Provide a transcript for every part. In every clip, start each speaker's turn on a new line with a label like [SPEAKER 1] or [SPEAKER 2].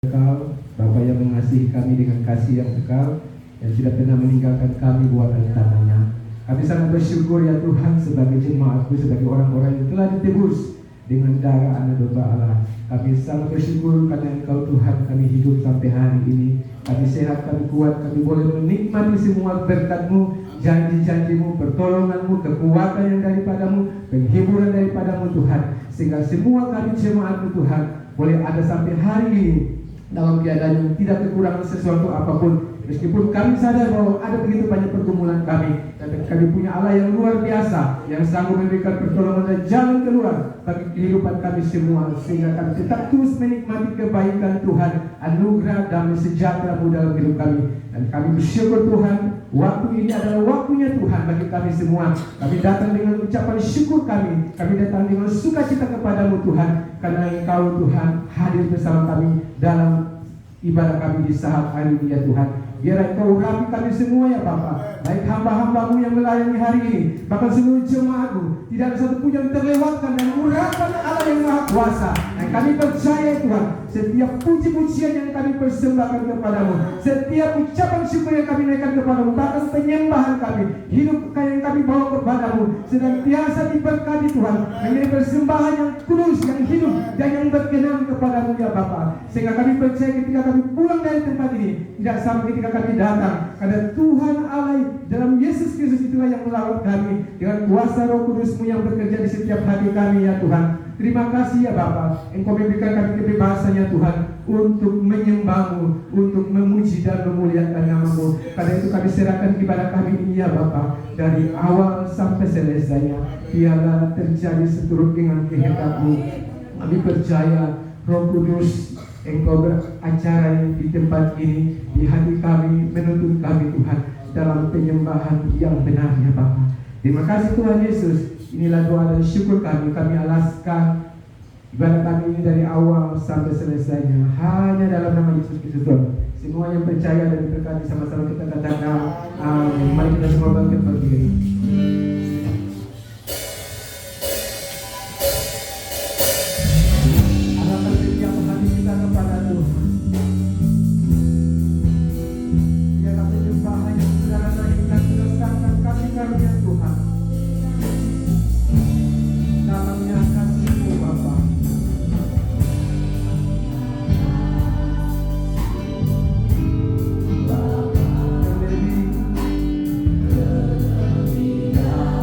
[SPEAKER 1] kekal, Bapa yang mengasihi kami dengan kasih yang kekal, yang tidak pernah meninggalkan kami buatan tangannya. Kami sangat bersyukur ya Tuhan sebagai jemaatku, sebagai orang-orang yang telah ditebus dengan darah anak domba Allah. Kami sangat bersyukur karena Engkau Tuhan kami hidup sampai hari ini. Kami sehat, kami kuat, kami boleh menikmati semua berkat-Mu, janji-janji-Mu, pertolongan-Mu, kekuatan yang daripadamu, penghiburan daripadamu Tuhan. Sehingga semua kami jemaat-Mu Tuhan boleh ada sampai hari ini dalam keadaan yang tidak kekurangan sesuatu apapun. Meskipun kami sadar bahwa ada begitu banyak pergumulan kami, tapi kami punya Allah yang luar biasa, yang sanggup memberikan pertolongan dan jalan keluar bagi kehidupan kami semua, sehingga kami tetap terus menikmati kebaikan Tuhan, anugerah damai sejahtera-Mu dalam hidup kami. Dan kami bersyukur Tuhan, waktu ini adalah waktunya Tuhan bagi kami semua. Kami datang dengan ucapan syukur kami datang dengan sukacita kepadamu Tuhan, karena Engkau Tuhan hadir bersama kami dalam ibadah kami di saat hari ini ya Tuhan. Biar Engkau urapi kami semua ya Bapa, baik hamba-hamba-Mu yang melayani hari ini, bahkan seluruh jemaat-Mu, tidak ada satu pun yang terlewatkan dan urapan Allah yang Maha Kuasa. Dan kami percaya Tuhan, setiap puji-pujian yang kami persembahkan kepadamu, setiap ucapan syukur yang kami naikkan kepadamu, bahkan penyembahan kami, hidup yang kami bawa kepadamu, senantiasa diberkati Tuhan, menjadi persembahan yang kudus, yang hidup, dan yang berkenan kepadamu ya Bapa. Sehingga kami percaya ketika kami pulang dari tempat ini, tidak sama ketika kami datang, karena Tuhan Allah dalam Yesus Kristus itulah yang melawat kami dengan kuasa Roh Kudus-Mu yang bekerja di setiap hati kami ya Tuhan. Terima kasih ya Bapa, Engkau memberikan kami kebebasan ya Tuhan untuk menyembah-Mu, untuk memuji dan memuliakan nama-Mu. Karena itu kami serahkan ibadah kami ini ya Bapa, dari awal sampai selesainya biarlah terjadi seturut dengan kehendak-Mu. Kami percaya Roh Kudus Engkau beracara di tempat ini, di hati kami, menuntun kami Tuhan dalam penyembahan yang benar ya Bapa. Terima kasih Tuhan Yesus. Inilah doa dan syukur kami alaskan ibadah kami ini dari awal sampai selesainya hanya dalam nama Yesus Kristus Tuhan. Semua yang percaya dan berkati sama-sama kita katakan amin. Mari kita semua bangkit berdiri.
[SPEAKER 2] Terlebih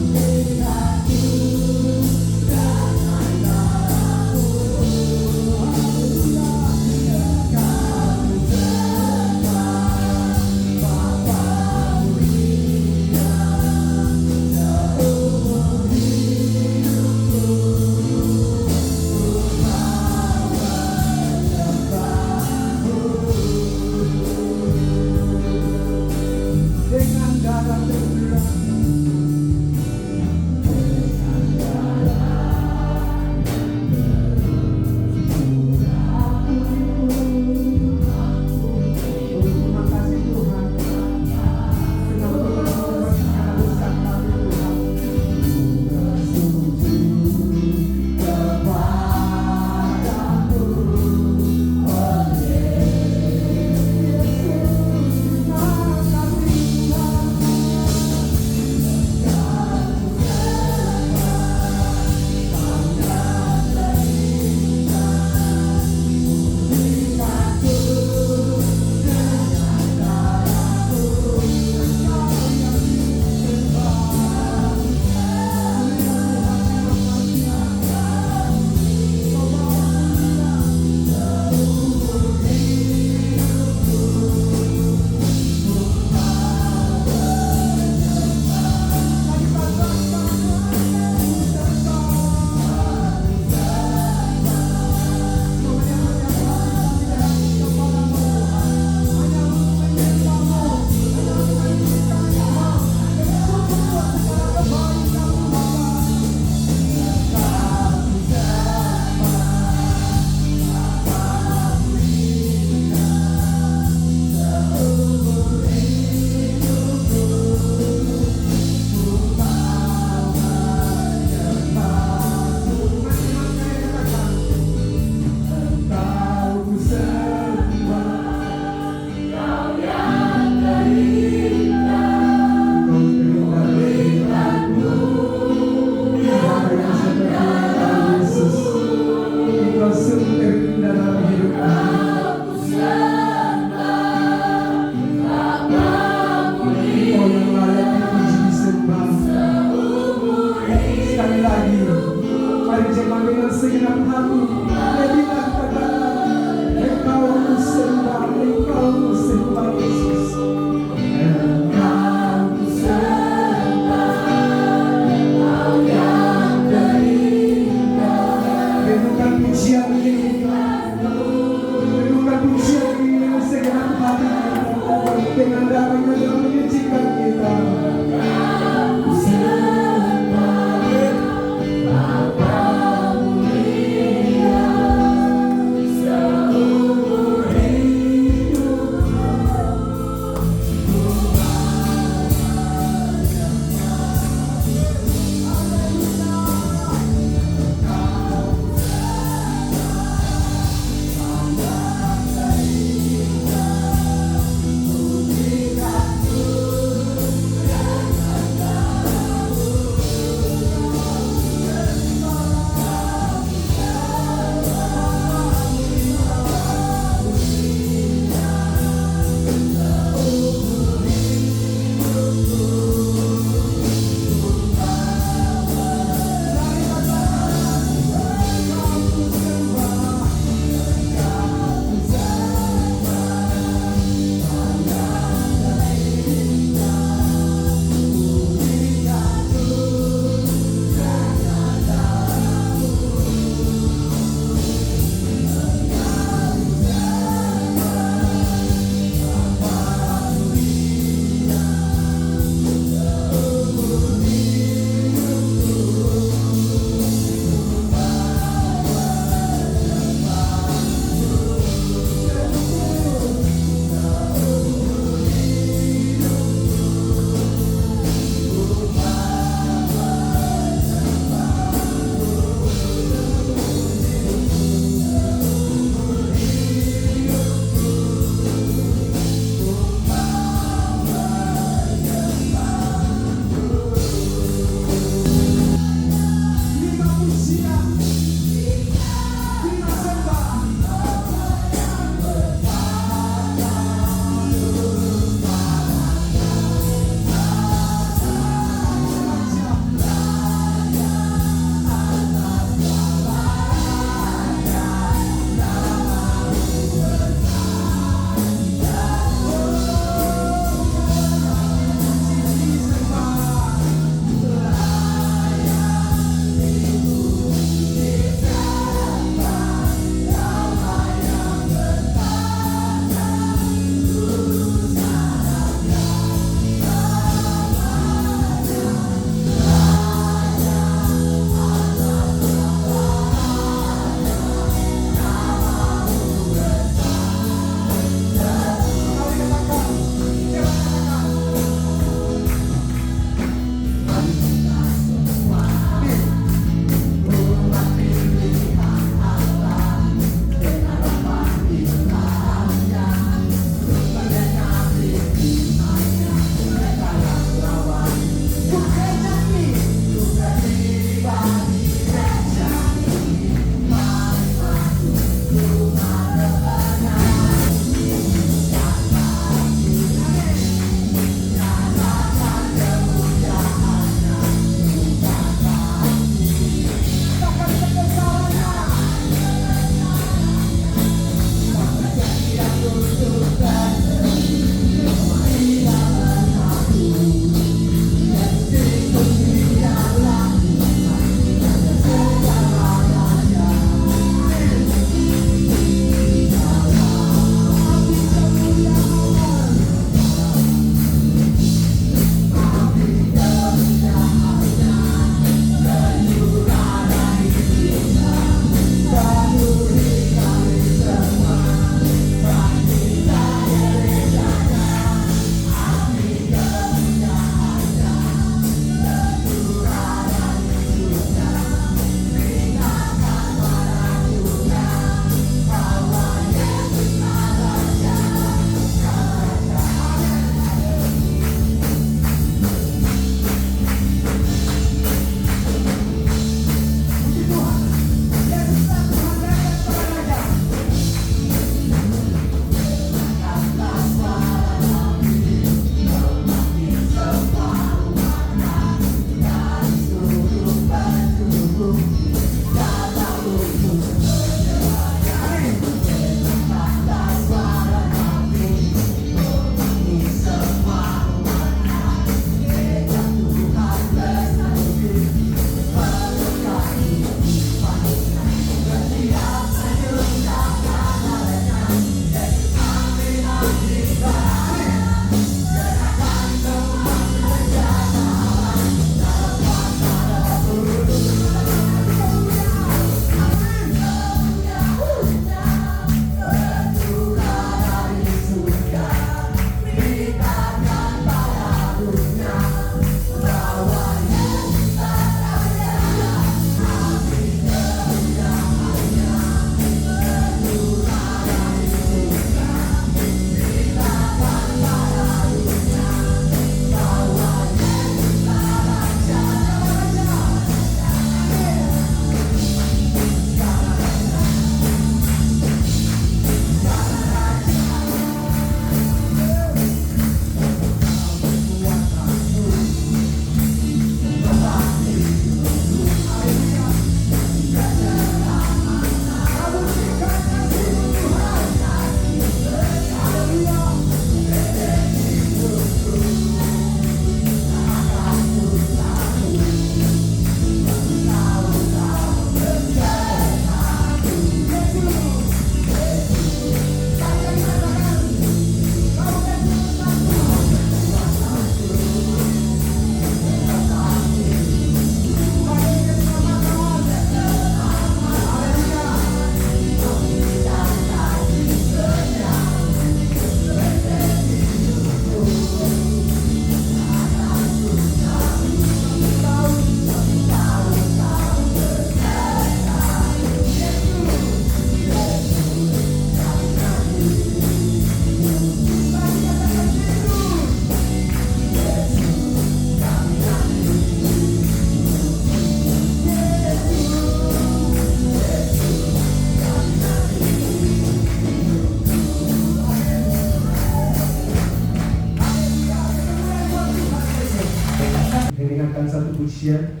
[SPEAKER 1] mendengarkan satu pujian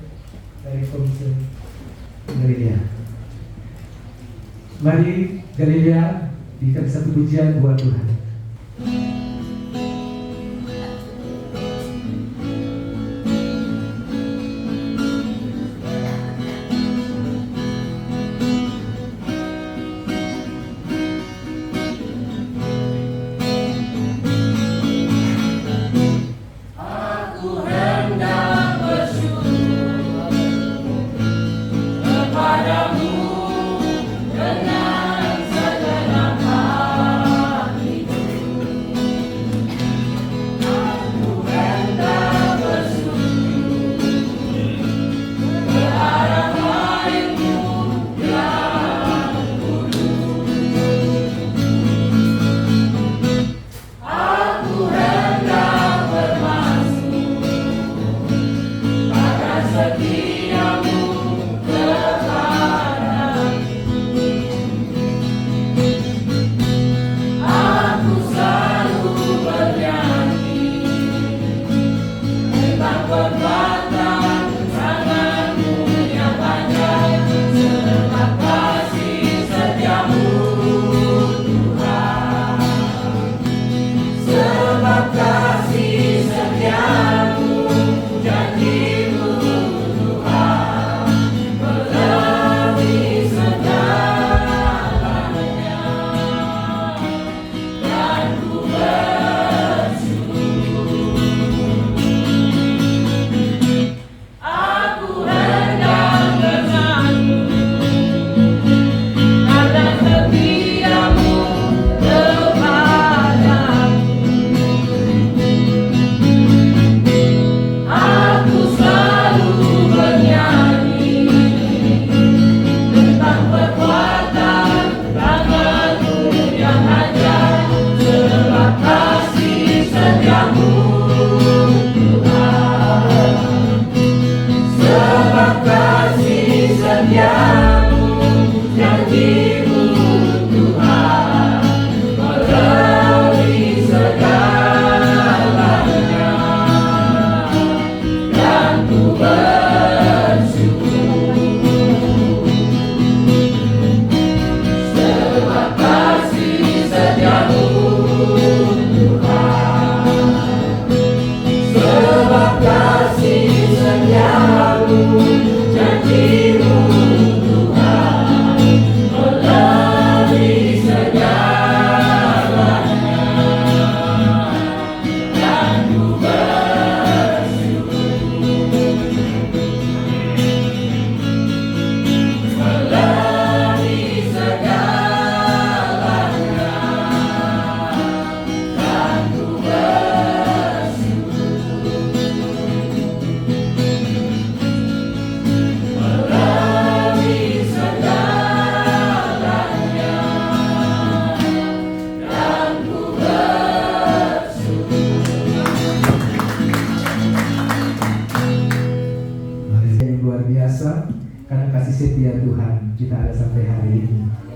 [SPEAKER 1] dari Komsel Galilea. Mari Galilea berikan satu pujian buat Tuhan.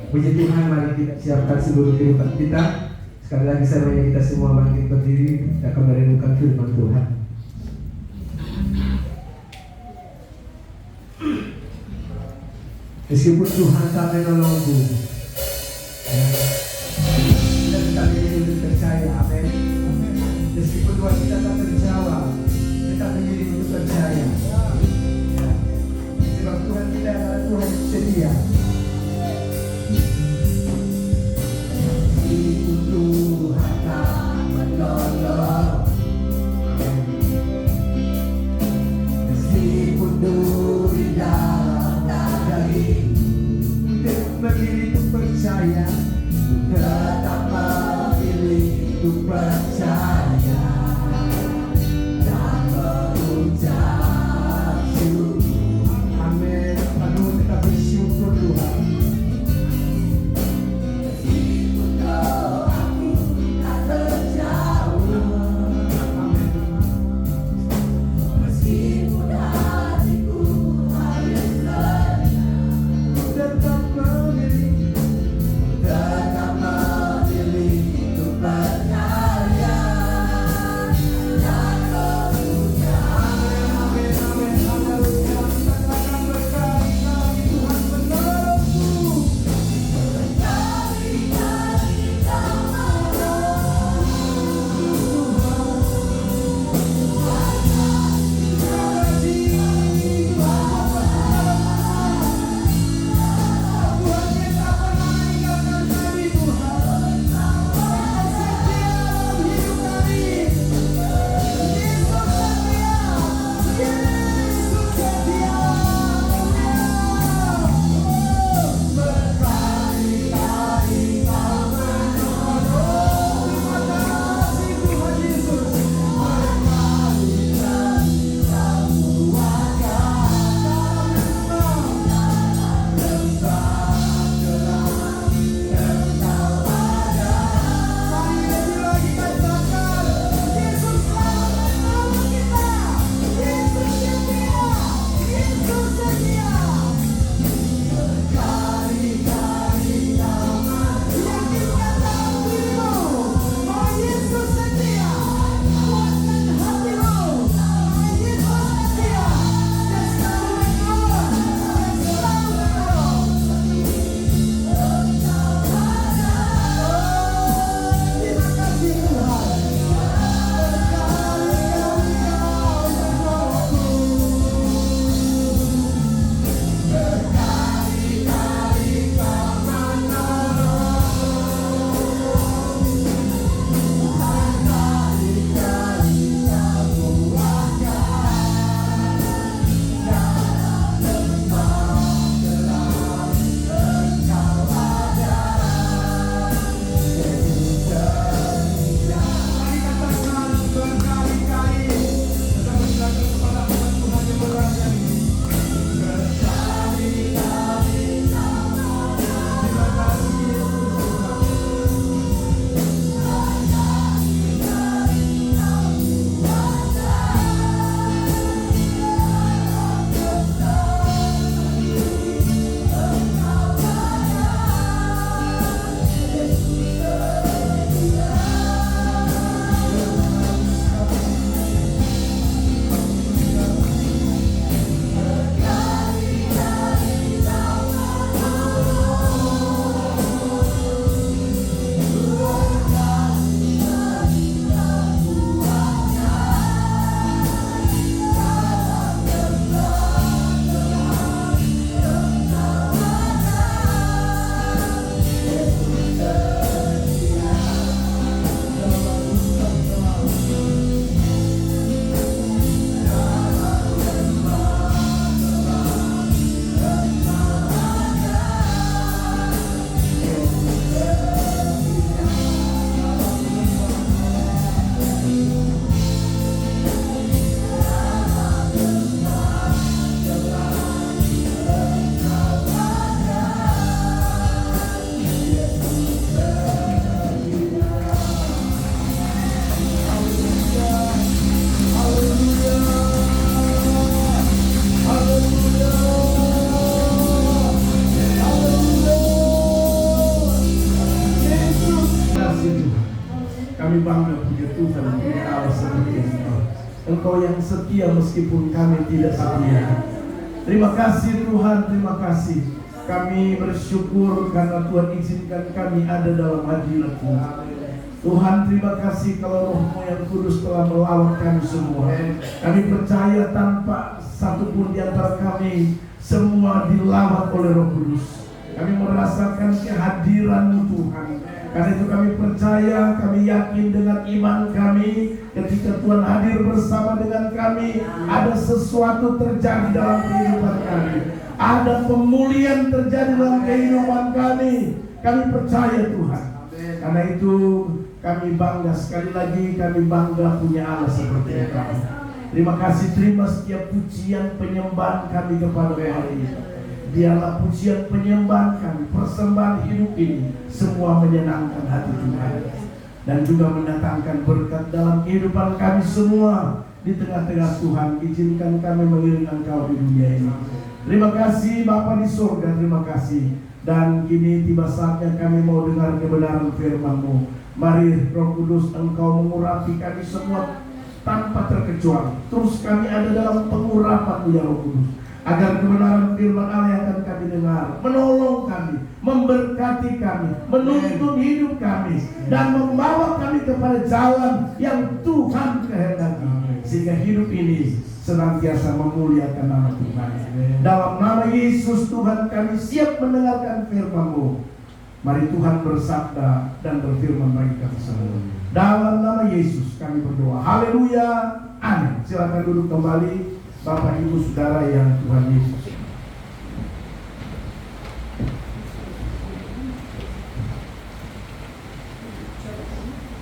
[SPEAKER 1] Puji Tuhan, mari kita siapkan seluruh kehidupan kita. Sekali lagi saya mengajak kita semua bangkit berdiri, kita akan merenungkan firman Tuhan. Meskipun Tuhan tak menolongku, kita tetap menjadi percaya, amin. Meskipun Tuhan kita tak terjawab, tetap menjadi untuk percaya. Sebab Tuhan kita adalah Tuhan yang setia. Tuhan tak menolong, meskipun duri dalam daging, tetap memilih untuk percaya, tetap memilih untuk percaya dan mengucap syukur. Amin. Aduh, kita bersyukur Tuhan.
[SPEAKER 2] Engkau yang setia meskipun kami tidak setia. Terima kasih Tuhan, terima kasih. Kami bersyukur karena Tuhan izinkan kami ada dalam hadirat-Mu. Tuhan, terima kasih kalau Roh-Mu yang kudus telah melawat kami semua. Kami percaya tanpa satupun di antara kami, semua dilawat oleh Roh Kudus. Kami merasakan kehadiran-Mu Tuhan. Karena itu kami percaya, kami yakin dengan iman kami, ketika Tuhan hadir bersama dengan kami, ada sesuatu terjadi dalam kehidupan kami. Ada pemulihan terjadi dalam kehidupan kami. Kami percaya Tuhan. Karena itu kami bangga, sekali lagi kami bangga punya Allah seperti kami. Terima kasih, terima setiap pujian penyembahan kami kepada hari ini. Dialah pujian penyembahan kami, persembahan hidup ini semua menyenangkan hati Tuhan dan juga mendatangkan berkat dalam kehidupan kami semua. Di tengah-tengah Tuhan, izinkan kami mengiring Engkau di dunia ini. Terima kasih Bapa di surga, terima kasih. Dan kini tiba saatnya kami mau dengar kebenaran firman-Mu. Mari Roh Kudus, Engkau mengurapi kami semua tanpa terkecuali. Terus kami ada dalam pengurapan-Mu ya Roh Kudus, agar kebenaran firman Allah yang akan kami dengar menolong kami, memberkati kami, menuntun hidup kami, dan membawa kami kepada jalan yang Tuhan kehendaki, sehingga hidup ini senantiasa memuliakan nama Tuhan. Dalam nama Yesus Tuhan, kami siap mendengarkan firman-Mu. Mari Tuhan bersabda dan berfirman bagi kami semua. Dalam nama Yesus kami berdoa. Haleluya. Amin. Silakan duduk kembali Bapak Ibu Saudara yang Tuhan Yesus.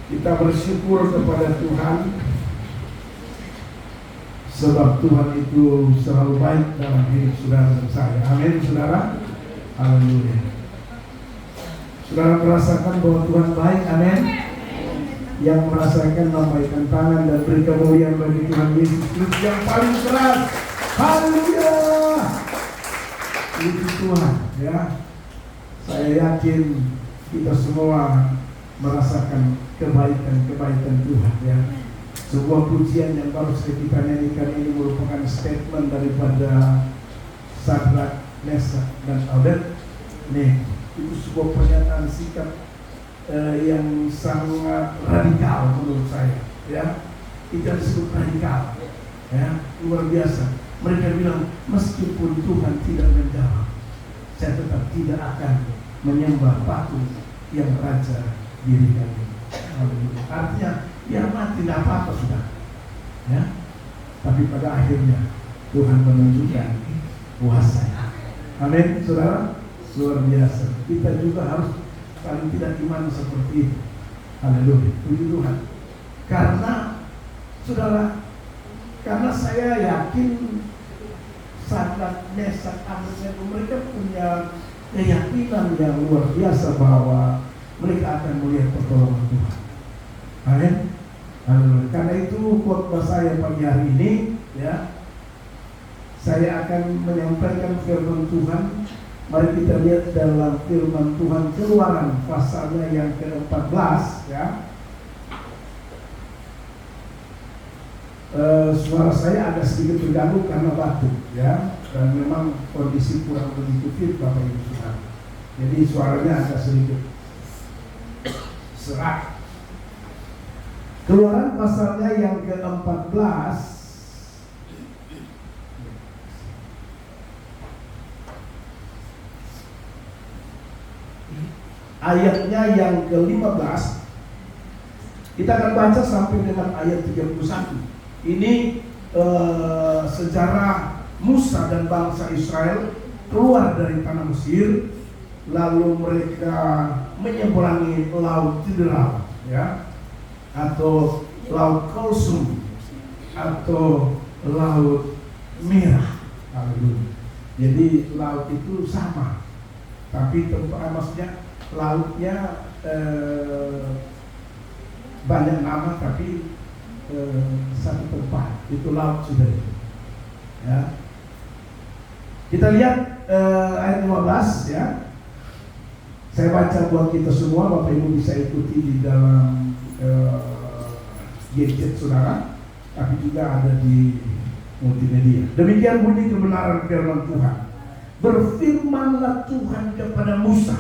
[SPEAKER 2] Kita bersyukur kepada Tuhan, sebab Tuhan itu selalu baik dalam hidup saudara dan saya. Amin saudara. Haleluya. Saudara merasakan bahwa Tuhan baik. Amin. Yang merasakan lambaikan tangan dan beri kemuliaan bagi Tuhan Yesus Kristus yang paling keras. Haleluya. Itu Tuhan ya. Saya yakin kita semua merasakan kebaikan Tuhan ya. Sebuah pujian yang baru saja kita nyanyikan ini merupakan statement daripada Sadrak, Mesak dan Abed. Nih, itu sebuah pernyataan sikap yang sangat radikal menurut saya ya. Itu disebut radikal ya, luar biasa. Mereka bilang, meskipun Tuhan tidak menjawab, saya tetap tidak akan menyembah patung yang raja dirikan. Artinya biar mati tidak apa-apa sudah ya. Tapi pada akhirnya Tuhan menunjukkan kuasa. Amin saudara. Luar biasa. Kita juga harus paling tidak iman seperti itu. Haleluya. Puji Tuhan. Karena saudara, karena saya yakin Sadrak, Mesak, Abednego mereka punya keyakinan yang luar biasa bahwa mereka akan melihat pertolongan Tuhan. Amin. Haleluya. Karena itu khotbah saya pagi hari ini ya, saya akan menyampaikan firman Tuhan. Mari kita lihat dalam firman Tuhan Keluaran pasalnya yang ke-14 ya. Suara saya agak sedikit terganggu karena batuk ya, dan memang kondisi kurang begitu fit Bapak Ibu Saudara. Jadi suaranya agak sedikit serak. Keluaran pasalnya yang ke-14 ayatnya yang ke-15. Kita akan baca sampai dengan ayat 31. Ini sejarah Musa dan bangsa Israel keluar dari tanah Mesir, lalu mereka menyeberangi laut Tideral ya, atau laut Kulsum, atau laut Merah. Jadi laut itu sama, tapi maksudnya lautnya banyak nama, tapi satu tempat itu laut sudah itu ya. Kita lihat ayat 15 ya. Saya baca buat kita semua, Bapak Ibu bisa ikuti di dalam gadget saudara. tapi juga ada di multimedia. Demikian bunyi kebenaran firman Tuhan. Berfirmanlah Tuhan kepada Musa,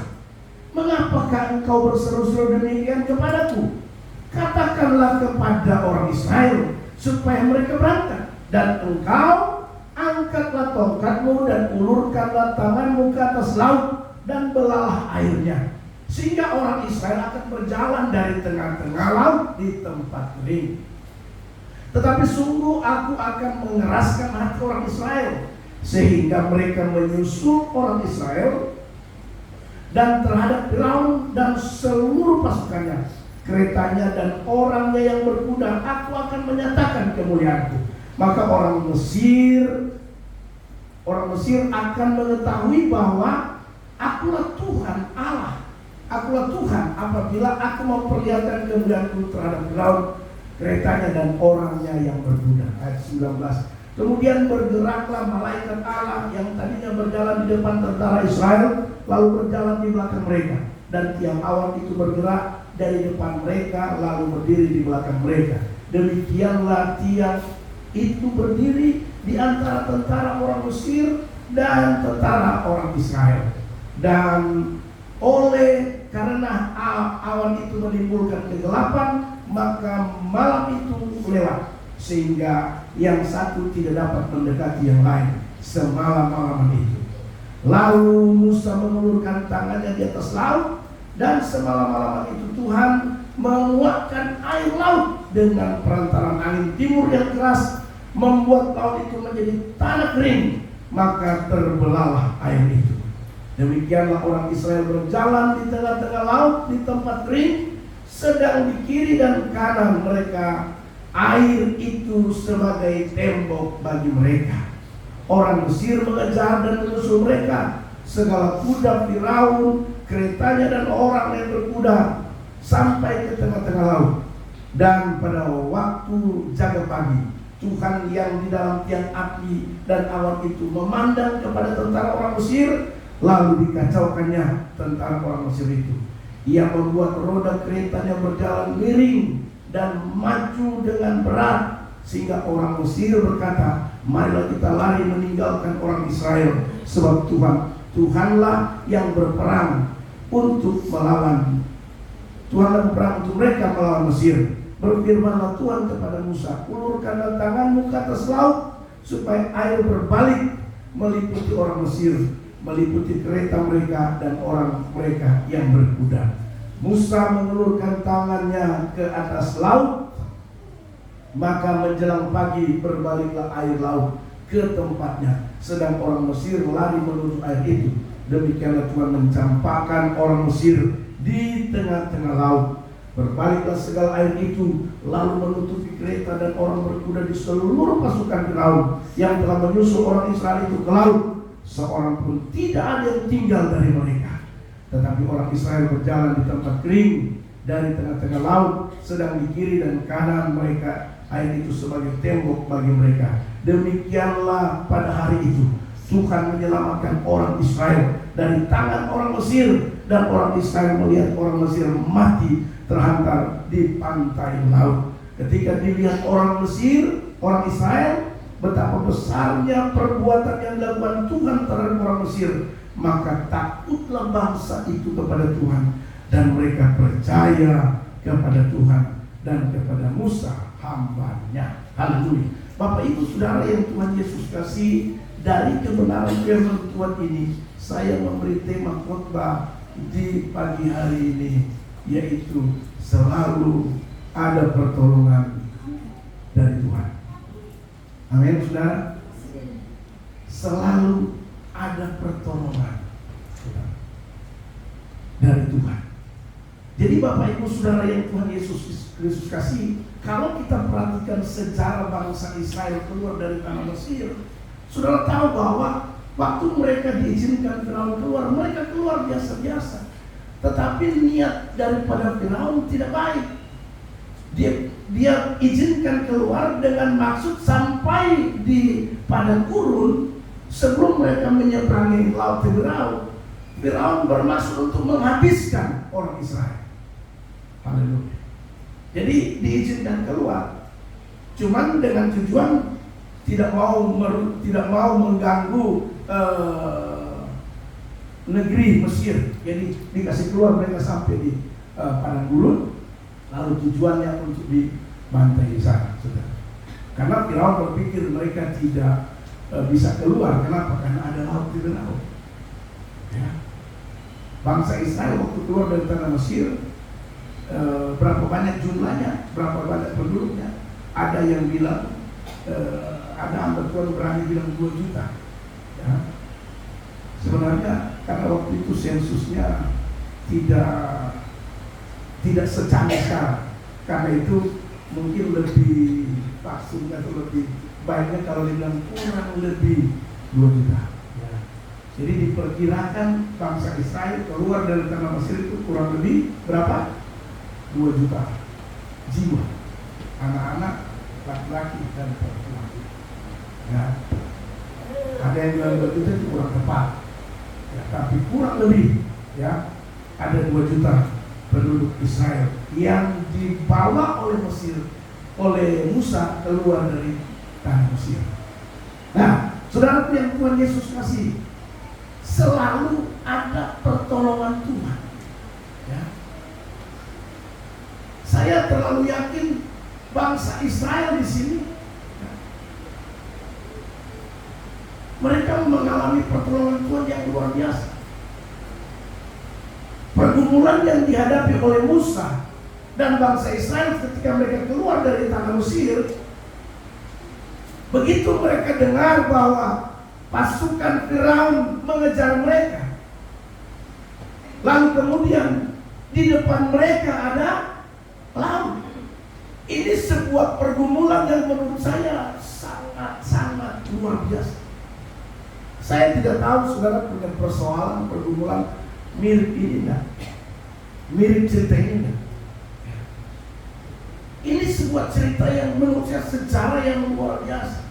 [SPEAKER 2] mengapakah engkau berseru-seru demikian kepadaku? Katakanlah kepada orang Israel supaya mereka berangkat, dan engkau angkatlah tongkatmu dan ulurkanlah tanganmu ke atas laut dan belalah airnya, sehingga orang Israel akan berjalan dari tengah-tengah laut di tempat kering. Tetapi sungguh aku akan mengeraskan hati orang Israel, sehingga mereka menyusul orang Israel, dan terhadap Firaun dan seluruh pasukannya, keretanya dan orangnya yang berkuda, aku akan menyatakan kemuliaanku. Maka orang Mesir akan mengetahui bahwa akulah Tuhan Allah, akulah Tuhan, apabila aku memperlihatkan kemuliaanku terhadap Firaun, keretanya dan orangnya yang berkuda. Ayat 19. Kemudian bergeraklah malaikat Allah yang tadinya berjalan di depan tentara Israel, lalu berjalan di belakang mereka, dan tiang awan itu bergerak dari depan mereka lalu berdiri di belakang mereka. Demikianlah tiang itu berdiri di antara tentara orang Mesir dan tentara orang Israel. Dan karena awan itu menimbulkan kegelapan, maka malam itu lewat, sehingga yang satu tidak dapat mendekati yang lain semalam-malaman itu. Lalu Musa mengulurkan tangannya di atas laut, dan semalam-malaman itu Tuhan menguatkan air laut dengan perantaran angin timur yang keras, membuat laut itu menjadi tanah kering, maka terbelahlah air itu. Demikianlah orang Israel berjalan di tengah-tengah laut di tempat kering, sedang di kiri dan kanan mereka air itu sebagai tembok bagi mereka. Orang Mesir mengejar dan menyusul mereka, segala kuda Firaun, keretanya dan orang yang berkuda, sampai ke tengah-tengah laut. Dan pada waktu jaga pagi, Tuhan yang di dalam tiang api dan awan itu memandang kepada tentara orang Mesir, lalu dikacaukannya tentara orang Mesir itu. Ia membuat roda keretanya berjalan miring dan maju dengan berat, sehingga orang Mesir berkata, marilah kita lari meninggalkan orang Israel, sebab Tuhanlah yang berperang untuk melawan. Tuhanlah berperang untuk mereka melawan Mesir. Berfirmanlah Tuhan kepada Musa, ulurkanlah tanganmu ke atas laut, supaya air berbalik meliputi orang Mesir, meliputi kereta mereka dan orang mereka yang berkuda. Musa mengulurkan tangannya ke atas laut, maka menjelang pagi berbaliklah air laut ke tempatnya, sedang orang Mesir lari menuju air itu. Demikianlah Tuhan mencampakkan orang Mesir di tengah-tengah laut. Berbaliklah segala air itu, lalu menutupi kereta dan orang berkuda di seluruh pasukan Firaun yang telah menyusul orang Israel itu ke laut. Seorang pun tidak ada yang tinggal dari mereka. Tetapi orang Israel berjalan di tempat kering dari tengah-tengah laut, sedang di kiri dan kanan mereka air itu sebagai tembok bagi mereka. Demikianlah pada hari itu Tuhan menyelamatkan orang Israel dari tangan orang Mesir, dan orang Israel melihat orang Mesir mati terhantar di pantai laut. Ketika dilihat orang Mesir, orang Israel, betapa besarnya perbuatan yang dilakukan Tuhan terhadap orang Mesir, maka takutlah bangsa itu kepada Tuhan, dan mereka percaya kepada Tuhan dan kepada Musa hamba-Nya. Haleluya. Bapak Ibu Saudara yang Tuhan Yesus kasih, dari kebenaran firman Tuhan ini saya memberi tema khotbah di pagi hari ini, yaitu selalu ada pertolongan dari Tuhan. Amin, Saudara. Selalu ada pertolongan dari Tuhan. Jadi Bapak Ibu Saudara yang Tuhan Yesus Kristus kasih, kalau kita perhatikan sejarah bangsa Israel keluar dari tanah Mesir, Saudara tahu bahwa waktu mereka diizinkan Firaun keluar, mereka keluar biasa-biasa. Tetapi niat daripada Firaun tidak baik. Dia izinkan keluar dengan maksud sampai di padang gurun, sebelum mereka menyeberangi laut Firaun, Firaun bermaksud untuk menghabiskan orang Israel. Haleluya. Jadi diizinkan keluar. cuman dengan tujuan tidak mau mengganggu negeri Mesir. Jadi dikasih keluar mereka sampai di padang gurun, lalu tujuannya untuk dibantai di sana, saudara. Karena Firaun berpikir mereka tidak bisa keluar. Kenapa? Karena ada laut di laut. Ya. Bangsa Israel waktu keluar dari tanah Mesir, berapa banyak jumlahnya, berapa banyak penduduknya? Ada yang bilang, ada hamba Tuhan berani bilang 2 juta. Ya. Sebenarnya karena waktu itu sensusnya tidak secanggih sekarang. Karena itu mungkin lebih pasung atau lebih baiknya kalau dibilang kurang lebih 2 juta. Ya. Jadi diperkirakan bangsa Israel keluar dari tanah Mesir itu kurang lebih berapa? 2 juta jiwa, anak-anak, laki-laki dan perempuan. Ya. Ada yang bilang 2 juta itu kurang tepat. Ya, tapi kurang lebih ya ada 2 juta penduduk Israel yang dibawa oleh Musa keluar dari tanah Mesir. Nah, saudara yang Tuhan Yesus kasih, selalu ada pertolongan Tuhan. Ya. Saya terlalu yakin bangsa Israel di sini, ya, mereka mengalami pertolongan Tuhan yang luar biasa. Pergumulan yang dihadapi oleh Musa dan bangsa Israel ketika mereka keluar dari tanah Mesir, begitu mereka dengar bahwa pasukan Firaun mengejar mereka, lalu kemudian di depan mereka ada laut. Ini sebuah pergumulan yang menurut saya sangat-sangat luar biasa. Saya tidak tahu saudara punya persoalan pergumulan mirip ini enggak? Mirip cerita ini enggak? Ini sebuah cerita yang menurut saya sejarah yang luar biasa.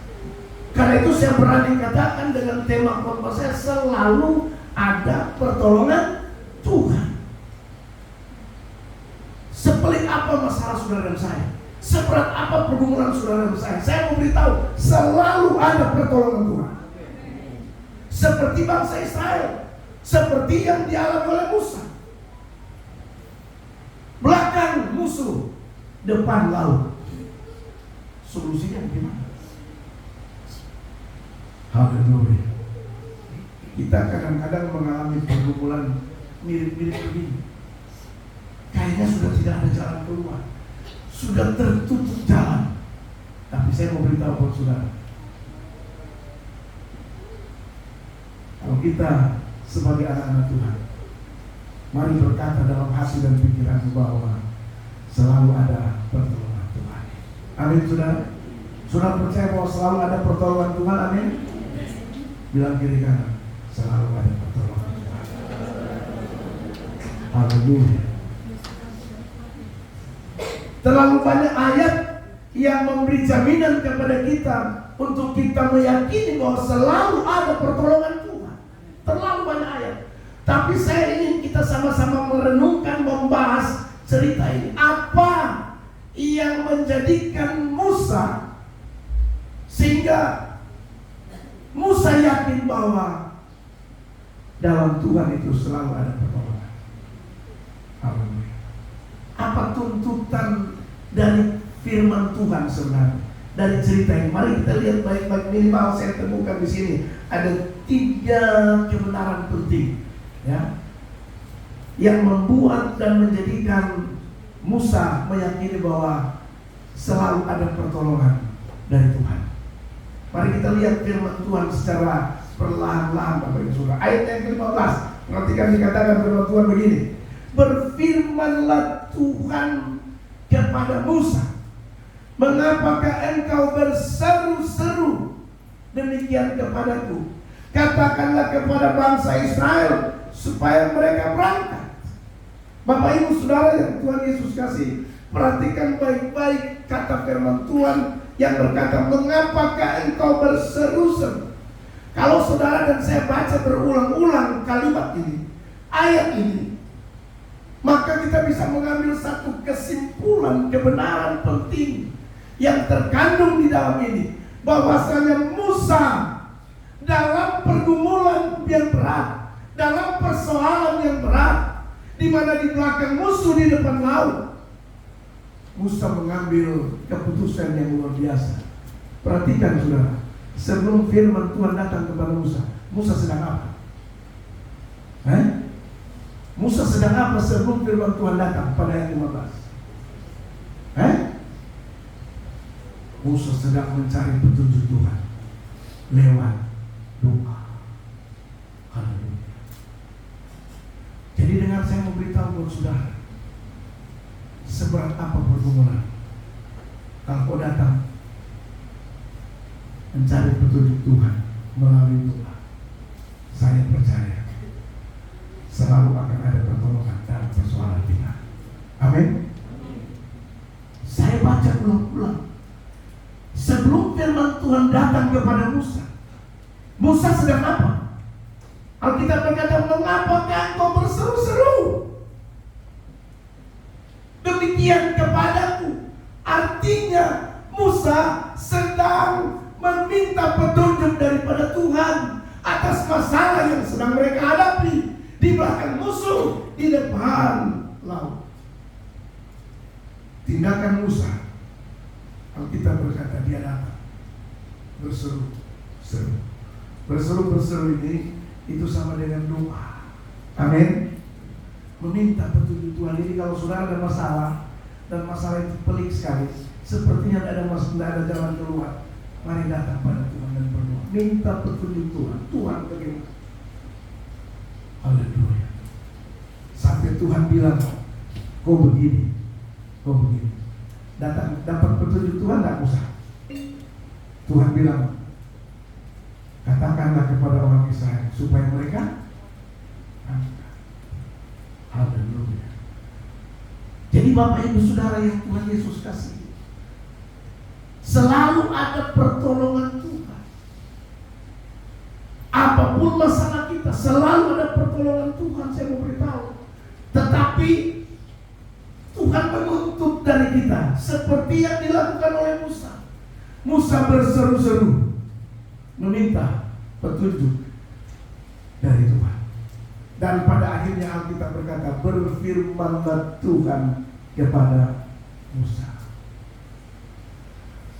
[SPEAKER 2] Karena itu saya berani katakan dengan tema khotbah saya, selalu ada pertolongan Tuhan. Sepelik apa masalah saudara dan saya, seberat apa pergumulan saudara dan saya mau beritahu, selalu ada pertolongan Tuhan. Seperti bangsa Israel, seperti yang dialami oleh Musa. Belakang musuh, depan laut. Solusinya gimana? Haleluya. Kita kadang-kadang mengalami pergumulan mirip-mirip begini. Kayaknya sudah tidak ada jalan keluar, sudah tertutup jalan. Tapi saya mau beritahu buat saudara, kalau kita sebagai anak-anak Tuhan, mari berkata dalam hati dan pikiran bahwa selalu ada pertolongan Tuhan. Amin, saudara. Saudara percaya bahwa selalu ada pertolongan Tuhan? Amin. Bilang kiri kanan, selalu ada pertolongan Tuhan. Haleluya. Terlalu banyak ayat yang memberi jaminan kepada kita untuk kita meyakini bahwa selalu ada pertolongan Tuhan. Terlalu banyak ayat. Tapi saya ingin kita sama-sama merenungkan, membahas cerita ini. Apa yang menjadikan Musa sehingga Musa yakin bahwa dalam Tuhan itu selalu ada pertolongan. Haleluya. Apa tuntutan dari firman Tuhan sebenarnya dari cerita ini? Mari kita lihat baik-baik. Minimal saya temukan di sini ada 3 kebenaran penting, ya, yang membuat dan menjadikan Musa meyakini bahwa selalu ada pertolongan dari Tuhan. Mari kita lihat firman Tuhan secara perlahan-lahan, Bapak Ibu Saudara. Ayat yang ke-15, perhatikan dikatakan firman Tuhan begini. Berfirmanlah Tuhan kepada Musa, mengapakah engkau berseru-seru demikian kepadaku? Katakanlah kepada bangsa Israel supaya mereka berangkat. Bapak Ibu Saudara yang Tuhan Yesus kasih, perhatikan baik-baik kata firman Tuhan yang berkata, mengapakah engkau berseru-seru? Kalau saudara dan saya baca berulang-ulang kalimat ini, ayat ini, maka kita bisa mengambil satu kesimpulan kebenaran penting yang terkandung di dalam ini, bahwasanya Musa dalam pergumulan yang berat, dalam persoalan yang berat, di mana di belakang musuh, di depan laut, Musa mengambil keputusan yang luar biasa. Perhatikan saudara, sebelum firman Tuhan datang kepada Musa, Musa sedang apa? Musa sedang apa sebelum firman Tuhan datang pada ayat 15? Musa sedang mencari petunjuk Tuhan lewat doa. Haleluya. Jadi dengan saya memberitahu buat saudara, seberat apa pergumulan, kalau kau datang mencari petunjuk Tuhan melalui doa, saya percaya selalu akan ada pertolongan dalam persoalan kita. Amin. Saya baca ulang-ulang. Sebelum firman Tuhan datang kepada Musa, Musa sedang apa? Alkitab berkata, mengapakah engkau berseru-seru demikian kepadaku? Artinya Musa sedang meminta petunjuk daripada Tuhan atas masalah yang sedang mereka hadapi, di belakang musuh, di depan laut. Tindakan Musa, Alkitab berkata dia datang berseru-seru. Berseru-seru ini itu sama dengan doa. Amin. Meminta petunjuk Tuhan. Ini kalau saudara ada masalah, dan masalah itu pelik sekali, sepertinya tidak ada jalan keluar, mari datang pada Tuhan dan berdoa. Minta petunjuk Tuhan. Tuhan bagaimana? Haleluya. Sampai Tuhan bilang, kau begini, kau begini. Dapat petunjuk Tuhan tidak usah. Tuhan bilang, katakanlah kepada orang Israel supaya mereka angkat. Haleluya. Jadi Bapak Ibu Saudara yang Tuhan Yesus kasih, selalu ada pertolongan Tuhan. Apapun masalah kita, selalu ada pertolongan Tuhan. Saya mau beritahu. Tetapi Tuhan menuntut dari kita seperti yang dilakukan oleh Musa. Musa berseru-seru meminta petunjuk dari Tuhan. Dan pada akhirnya Alkitab berkata, berfirmanlah Tuhan kepada Musa.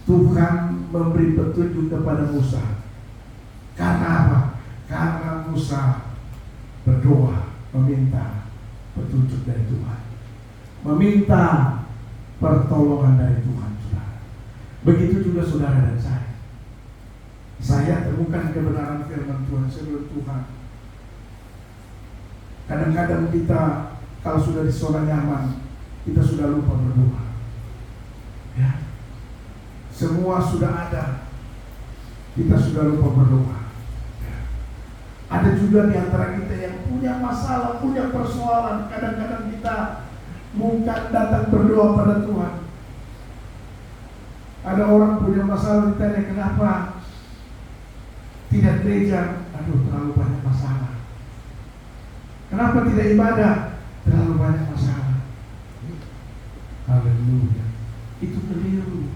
[SPEAKER 2] Tuhan memberi petunjuk kepada Musa. Karena apa? Karena Musa berdoa meminta petunjuk dari Tuhan, meminta pertolongan dari Tuhan. Saudara. Begitu juga saudara dan saya. Saya temukan kebenaran firman Tuhan sebelum Tuhan. Kadang-kadang kita kalau sudah di zona nyaman, kita sudah lupa berdoa. Ya. Semua sudah ada, kita sudah lupa berdoa. Ya. Ada juga di antara kita yang punya masalah, punya persoalan. Kadang-kadang kita bukan datang berdoa pada Tuhan. Ada orang punya masalah, ditanya kenapa tidak gereja? Aduh, terlalu banyak masalah. Kenapa tidak ibadah? Terlalu banyak masalah. Haleluya. Itu keliru.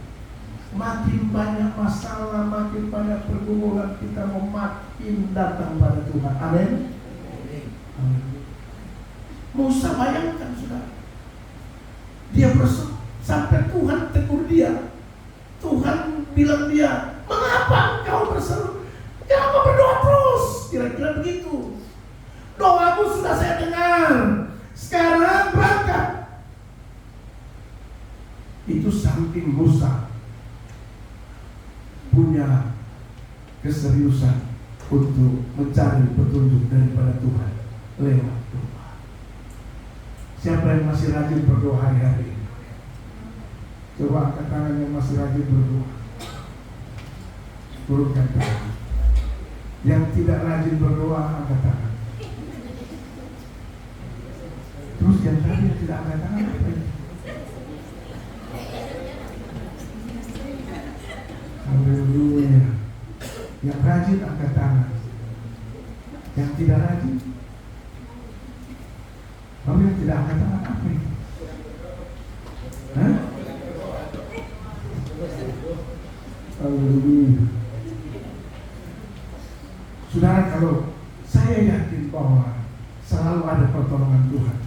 [SPEAKER 2] Makin banyak masalah, makin banyak pergumulan, kita mau makin datang pada Tuhan. Amin. Musa bayangkan saudara, dia berseru sampai Tuhan tegur dia. Tuhan bilang dia, mengapa engkau berseru? Kenapa berdoa terus? Kira-kira begitu. Doamu sudah saya dengar. Sekarang berangkat. Itu saking Musa punya keseriusan untuk mencari petunjuk daripada Tuhan lewat doa. Siapa yang masih rajin berdoa hari-hari? Coba angkat tangan yang masih rajin berdoa. Turunkan tangan. Yang tidak rajin berdoa, angkat tangan. Terus yang tadi yang tidak angkat tangan apa ini? Haleluya. Yang rajin angkat tangan. Yang tidak rajin, lalu yang tidak angkat tangan apa ini? Hah? Haleluya. Saudara, kalau saya yakin bahwa selalu ada pertolongan Tuhan,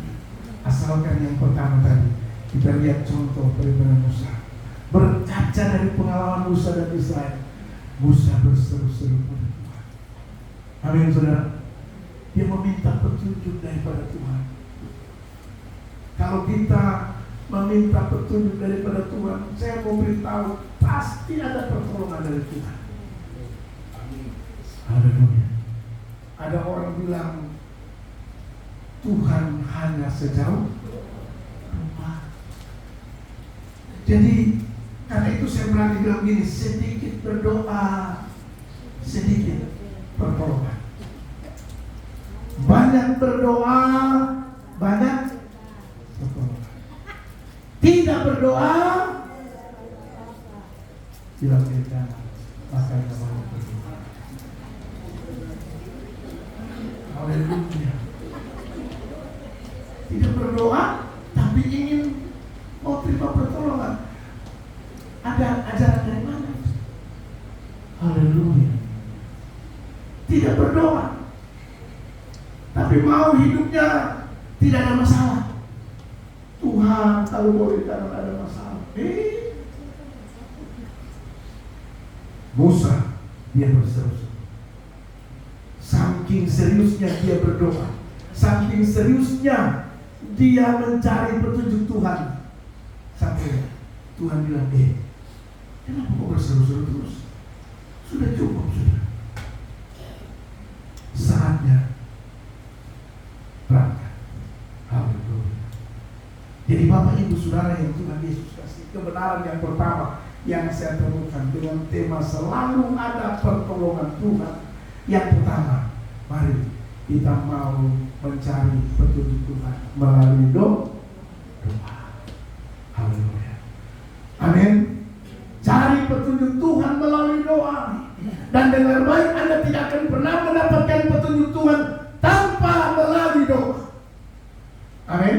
[SPEAKER 2] asalkan yang pertama tadi kita lihat contoh daripada Musa. Berkaca dari pengalaman Musa dan Israel, Musa berseru-seru pada Tuhan. Amin, saudara. Dia meminta petunjuk daripada Tuhan. Kalau kita meminta petunjuk daripada Tuhan, saya mau beritahu, pasti ada pertolongan dari Tuhan. Haleluya. Ada orang bilang Tuhan hanya sejauh rumah. Jadi karena itu saya berani bilang gini, sedikit berdoa, sedikit pertolongan. Banyak berdoa, banyak pertolongan. Tidak berdoa, bilang beda, makanya banyak berdoa. Haleluya. Tidak berdoa, tapi ingin mau terima pertolongan. Ada ajaran dari mana? Haleluya. Tidak berdoa, tapi mau hidupnya tidak ada masalah. Tuhan, kalau boleh kalau ada masalah. Musa, dia berseru-seru. Saking seriusnya dia berdoa, saking seriusnya dia mencari petunjuk Tuhan, sampai Tuhan bilang, kenapa kau berseru-seru terus? Sudah cukup, sudah. Saatnya berangkat. Haleluya. Jadi Bapak Ibu Saudara yang Tuhan Yesus kasih, kebenaran yang pertama yang saya temukan dengan tema selalu ada pertolongan Tuhan. Yang pertama, mari kita mau mencari petunjuk Tuhan melalui doa. Haleluya. Amin. Cari petunjuk Tuhan melalui doa. Dan dengar baik, Anda tidak akan pernah mendapatkan petunjuk Tuhan tanpa melalui doa. Amin.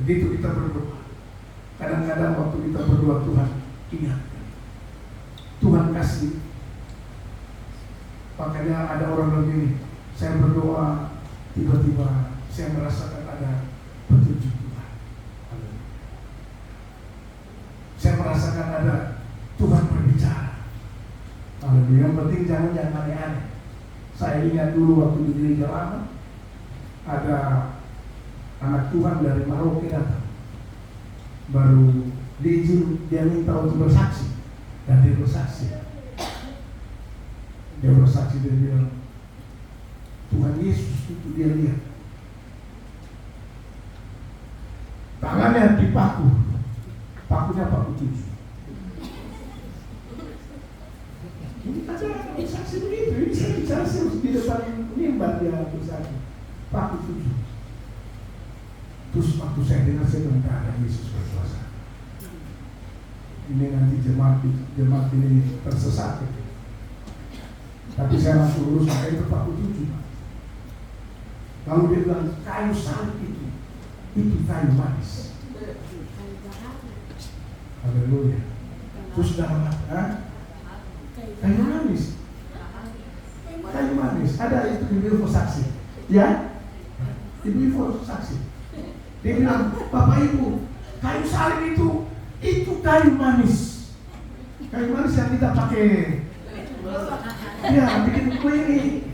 [SPEAKER 2] Begitu kita berdoa. Kadang-kadang waktu kita berdoa, Tuhan ingatkan, Tuhan kasih. Makanya ada orang begini, saya berdoa, tiba-tiba saya merasakan ada petunjuk Tuhan. Saya merasakan ada Tuhan berbicara. Yang penting jangan aneh-aneh. Saya ingat dulu waktu di gereja lama, ada anak Tuhan dari Maroke datang. Baru diizin, dia minta untuk bersaksi, dan dia bersaksi. Dia bersaksi, dia bilang, Tuhan Yesus itu dia lihat. Tangannya dipaku, pakunya paku 7. Ini aja bersaksi begitu, ini saya bicara di depan mimbar dia bersaksi, paku 7. Terus waktu saya dengar, saya bilang, ada Yesus berkuasa. Ini nanti jemaat ini tersesat. Tapi saya langsung urus, makanya itu paku 7. Lalu dia bilang, kayu salib itu kayu manis. Haleluya. Terus dalam kayu manis. Kayu manis. Ada itu di info saksi. Ya? Di info saksi. Dia bilang, Bapak Ibu, kayu salib itu kayu manis. Kayu manis yang kita pakai. Ya, bikin kue ini.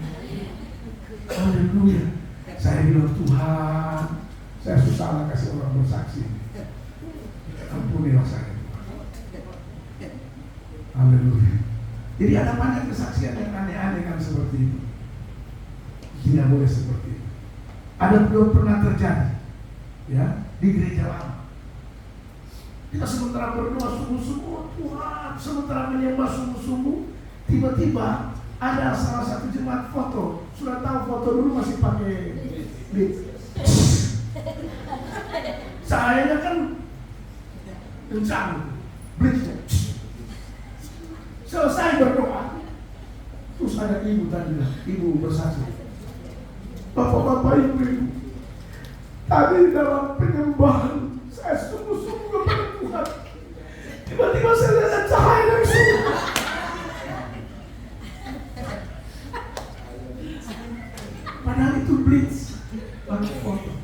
[SPEAKER 2] Haleluya. Saya bilang, Tuhan, saya susah kasih orang bersaksi. Ampunilah saya. Haleluya. Jadi ada banyak kesaksian yang aneh-aneh kan seperti itu. Tidak boleh seperti itu. Ada belum pernah terjadi. Ya, di gereja lama. Kita sementara berdoa sungguh-sungguh, Tuhan, sementara menyembah sungguh-sungguh, tiba-tiba ada salah satu jemaat foto. Sudah tahu foto dulu masih pakai blitz. Saya kan kencang, blitznya. Selesai berdoa, terus ada ibu tadi, ibu bersaksi. Bapak-bapak, ibu-ibu, tadi dalam penyembahan saya sungguh-sungguh kepada Tuhan. Tiba-tiba itu blitz pakai foto.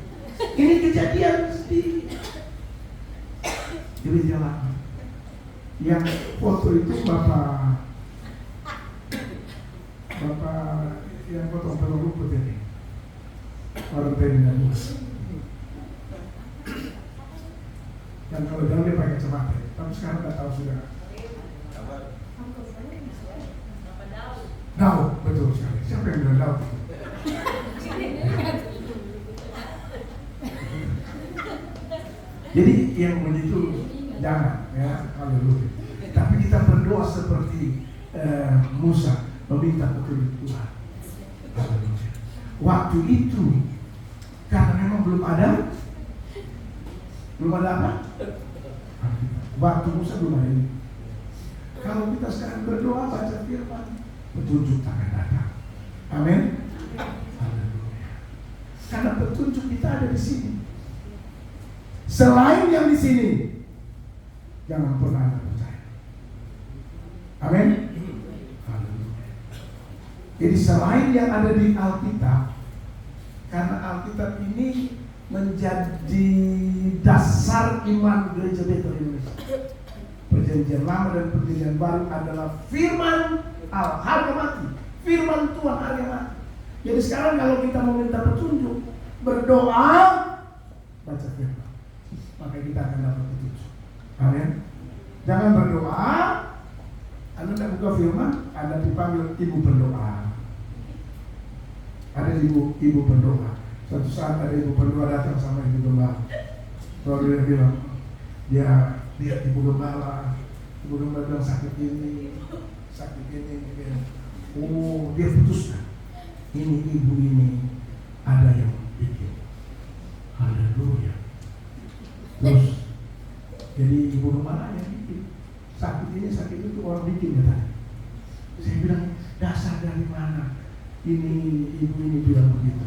[SPEAKER 2] Ini kejadian di meja lama. Yang foto itu bapak yang foto rumput ini orang dengan mus. Dan kalau dalam dia pakai kacamata, tapi sekarang nggak tahu sudah. Daud, betul sekali. Siapa yang bilang Daud? Jadi yang begitu jangan, ya, haleluya. Tapi kita berdoa seperti Musa meminta petunjuk Tuhan. Haleluya. Waktu itu karena memang belum ada apa? Waktu Musa belum ada ini. Kalau kita sekarang berdoa baca firman, petunjuk akan datang. Amin. Haleluya. Karena petunjuk kita ada di sini. Selain yang di sini, jangan pernah percaya. Amin. Haleluya. Jadi selain yang ada di Alkitab, karena Alkitab ini menjadi dasar iman gereja Bethel Indonesia. Perjanjian Lama dan Perjanjian Baru adalah firman harga mati, firman Tuhan harga mati. Jadi sekarang kalau kita mau minta petunjuk, berdoa, baca firman, maka kita akan dapat petunjuk. Amin. Jangan berdoa, Anda tidak buka firman, Anda dipanggil ibu pendoa. Ada ibu pendoa. Suatu saat ada ibu pendoa datang sama ibu gembala. Lalu dia bilang, dia lihat ibu gembala bilang sakit ini. Oh, dia putuskan. Ini ibu ini ada yang bikin. Haleluya. Terus, jadi ibu gembala yang bikin. Sakit itu orang bikin katanya. Saya bilang, dasar dari mana? Ini ibu ini bilang begitu.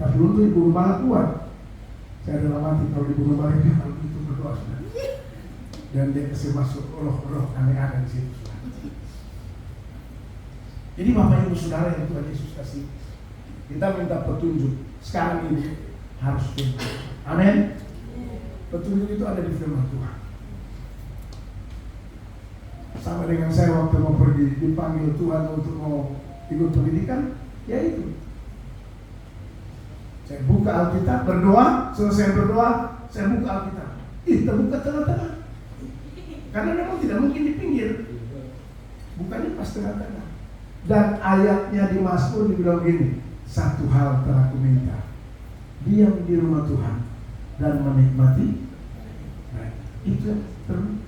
[SPEAKER 2] Tapi untuk ibu gembala kuat. Saya dalam hati kalau ibu gembala itu kalau itu berdoa sudah. Dan dia kasih masuk roh-roh aneh-aneh di situ. Jadi Bapak Ibu Saudara yang Tuhan Yesus kasih, kita minta petunjuk sekarang ini harus firman. Amin. Petunjuk itu ada di firman Tuhan. Sama dengan saya waktu mau pergi dipanggil Tuhan untuk mau ikut pendidikan, ya itu. Saya buka Alkitab, berdoa, selesai berdoa, saya buka Alkitab. Terbuka tengah-tengah. Karena memang tidak mungkin di pinggir. Bukannya pas tengah-tengah. Dan ayatnya di Mazmur dibilang gini, satu hal telah ku minta, diam di rumah Tuhan dan menikmati. Nah, itu yang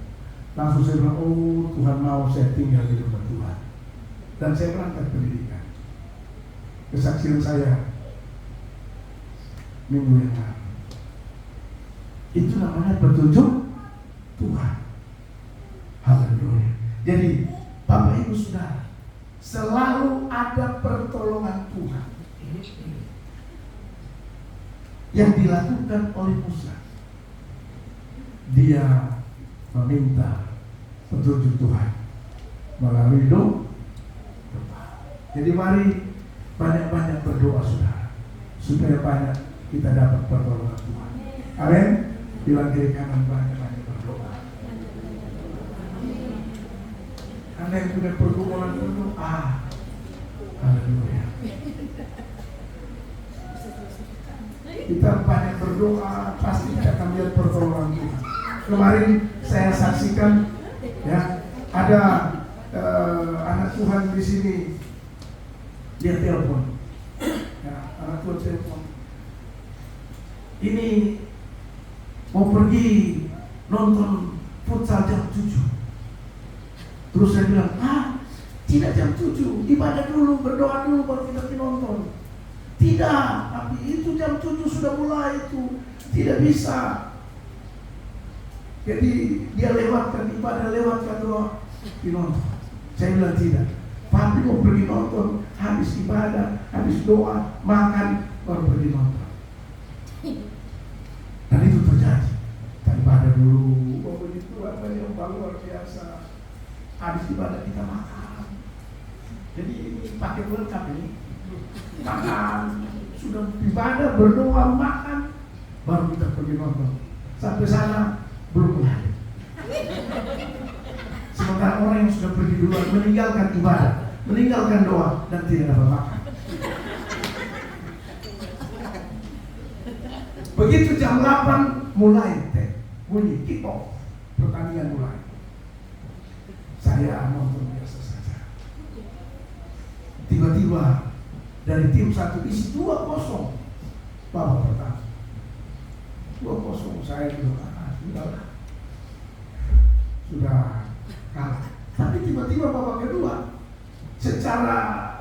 [SPEAKER 2] langsung saya bilang, oh Tuhan mau saya tinggal di rumah Tuhan. Dan saya berangkat pendidikan. Kesaksian saya minggu yang lalu. Itu namanya petunjuk Tuhan. Haleluya. Jadi Bapak Ibu Saudara, selalu ada pertolongan Tuhan yang dilakukan oleh Musa. Dia meminta petunjuk Tuhan melalui doa. Jadi mari banyak-banyak berdoa saudara, supaya banyak kita dapat pertolongan Tuhan. Amin. Bilang kiri kanan, banyak-banyak berdoa. Anda yang punya pergumulan penuh, haleluya. Kita banyak berdoa, pasti kita akan lihat pertolongan Tuhan. Kemarin saya saksikan, ya, ada anak Tuhan di sini, dia telepon, ya, anak Tuhan telepon. Ini mau pergi nonton futsal jam 7. Terus saya bilang, tidak jam 7, ibadah dulu, berdoa dulu baru kita pergi nonton. Tidak, tapi itu jam 7 sudah mulai itu, tidak bisa. Jadi dia lewatkan ibadah, lewatkan doa, pergi nonton. Saya bilang tidak, papi mau pergi nonton, habis ibadah, habis doa, makan, baru pergi nonton. Dan itu terjadi. Kita ibadah dulu, begitu apa yang luar biasa. Habis ibadah kita makan. Jadi ini pakai lengkap ini. Makan, sudah ibadah, berdoa, makan, baru kita pergi nonton. Sampai sana belum mulai. Sementara orang yang sudah pergi duluan meninggalkan ibadah, meninggalkan doa, dan tidak dapat makan. Begitu jam 8 mulai bunyi kick off, pertandingan mulai. Saya nonton biasa saja. Tiba-tiba dari tim satu isi 2-0 babak pertama. 2-0 saya bilang sudah kalah. Tapi tiba-tiba babak kedua secara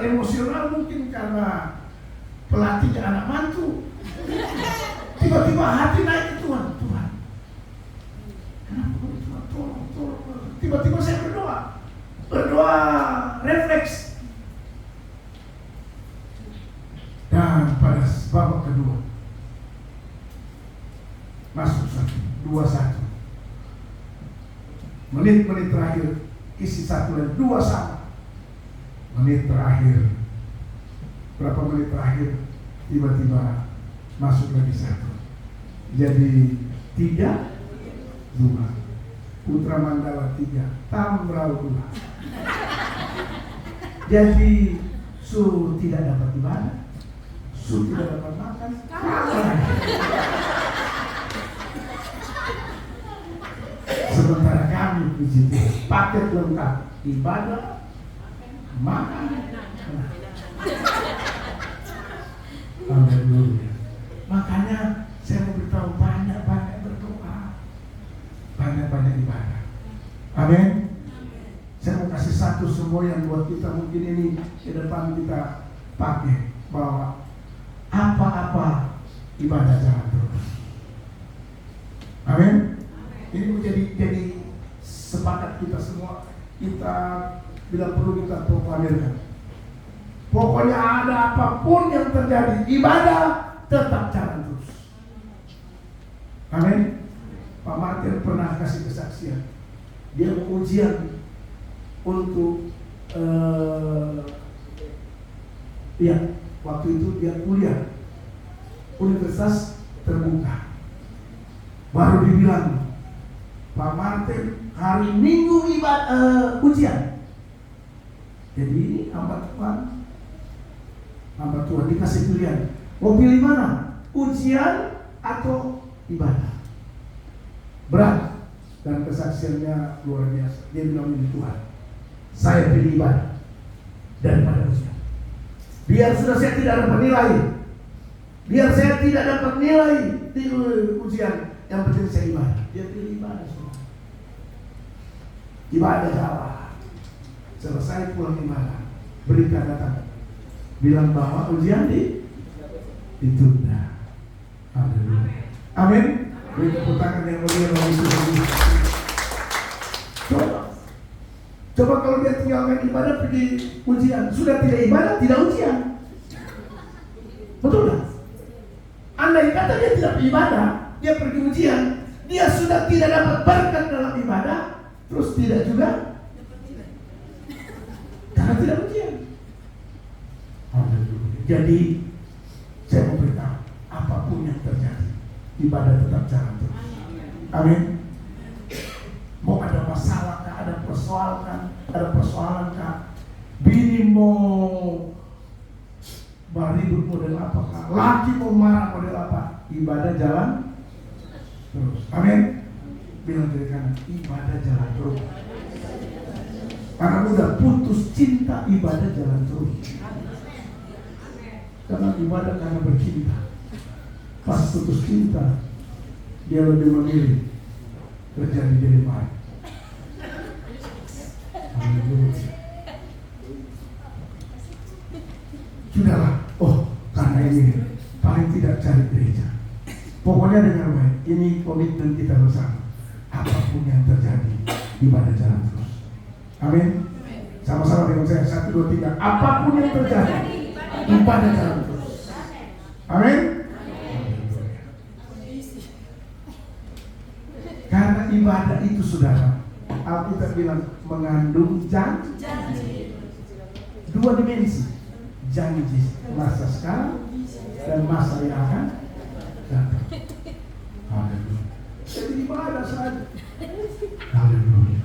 [SPEAKER 2] emosional mungkin karena pelatihnya anak mantu, tiba-tiba hati naik, Tuhan, kenapa Tuhan, tolong. Tiba-tiba saya berdoa refleks. Dan pada babak kedua masuk 2-1. Menit-menit terakhir isi 1 dan 2 sama. Menit terakhir, berapa menit terakhir, tiba-tiba masuk lagi 1. Jadi 3-2. Putra Mandala 3, Tamrau 2. Jadi Su tidak dapat ibadah, Su tidak dapat makan. Sementara kami di situ paket lengkap, ibadah, makan. Haleluya. Makanya saya mau beritahu, banyak-banyak berdoa, banyak-banyak ibadah. Amin. Saya mau kasih satu semua yang buat kita mungkin ini ke depan kita pakai, bahwa apa-apa ibadah jangan terus. Amin. Ini menjadi sepakat kita semua. Kita bila perlu kita proklamirkan. Pokoknya ada apapun yang terjadi, ibadah tetap jalan terus. Amin. Pak Martin pernah kasih kesaksian. Dia ujian untuk waktu itu dia kuliah universitas terbuka. Baru dibilang, Pak Martin hari Minggu ujian. Jadi hamba Tuhan dikasih pilihan, mau pilih mana? Ujian atau ibadah? Berat. Dan kesaksiannya luar biasa. Dia bilang ini, Tuhan, saya pilih ibadah daripada ujian. Biar sudah saya tidak dapat nilai, biar saya tidak dapat nilai di ujian, yang penting saya ibadah. Dia pilih ibadah semua. Ibadah jalan. Selesai pulang ibadah, berikan datang, bilang bahwa ujian ditunda. Haleluya. Amin. Beri tepuk tangan yang mulia bagi Yesus. Coba kalau dia tinggalkan ibadah pergi ujian, sudah tidak ibadah, tidak ujian. Betul tak? Andai kata dia tidak ibadah, dia pergi ujian, dia sudah tidak dapat berkat dalam ibadah, terus tidak juga karena tidak ujian. Jadi saya mau beritahu, apapun yang terjadi, ibadah tetap jalan terus. Amin. Mau ada masalah kah, ada persoalan kah, bini mau ribut model apa kah, laki mau marah model apa, ibadah jalan terus. Amin. Bilang dari kanan, ibadah jalan terus. Anak muda, putus cinta, ibadah jalan terus. Karena ibadah karena bercinta. Pas putus cinta, dia lebih memilih kerja di Jerman. Sudahlah, karena ini paling tidak cari gereja. Pokoknya dengar baik, ini komitmen kita bersama. Apapun yang terjadi, ibadah jalan terus. Amin. Sama-sama dengan saya, 1, 2, 3. Apapun yang terjadi, ibadah jalan terus. Amin. Karena ibadah itu, saudara, Alkitab bilang mengandung janji. 2 dimensi. Janji masa sekarang, dan masa yang akan datang. Haleluya. Jadi ibadah saja. Haleluya.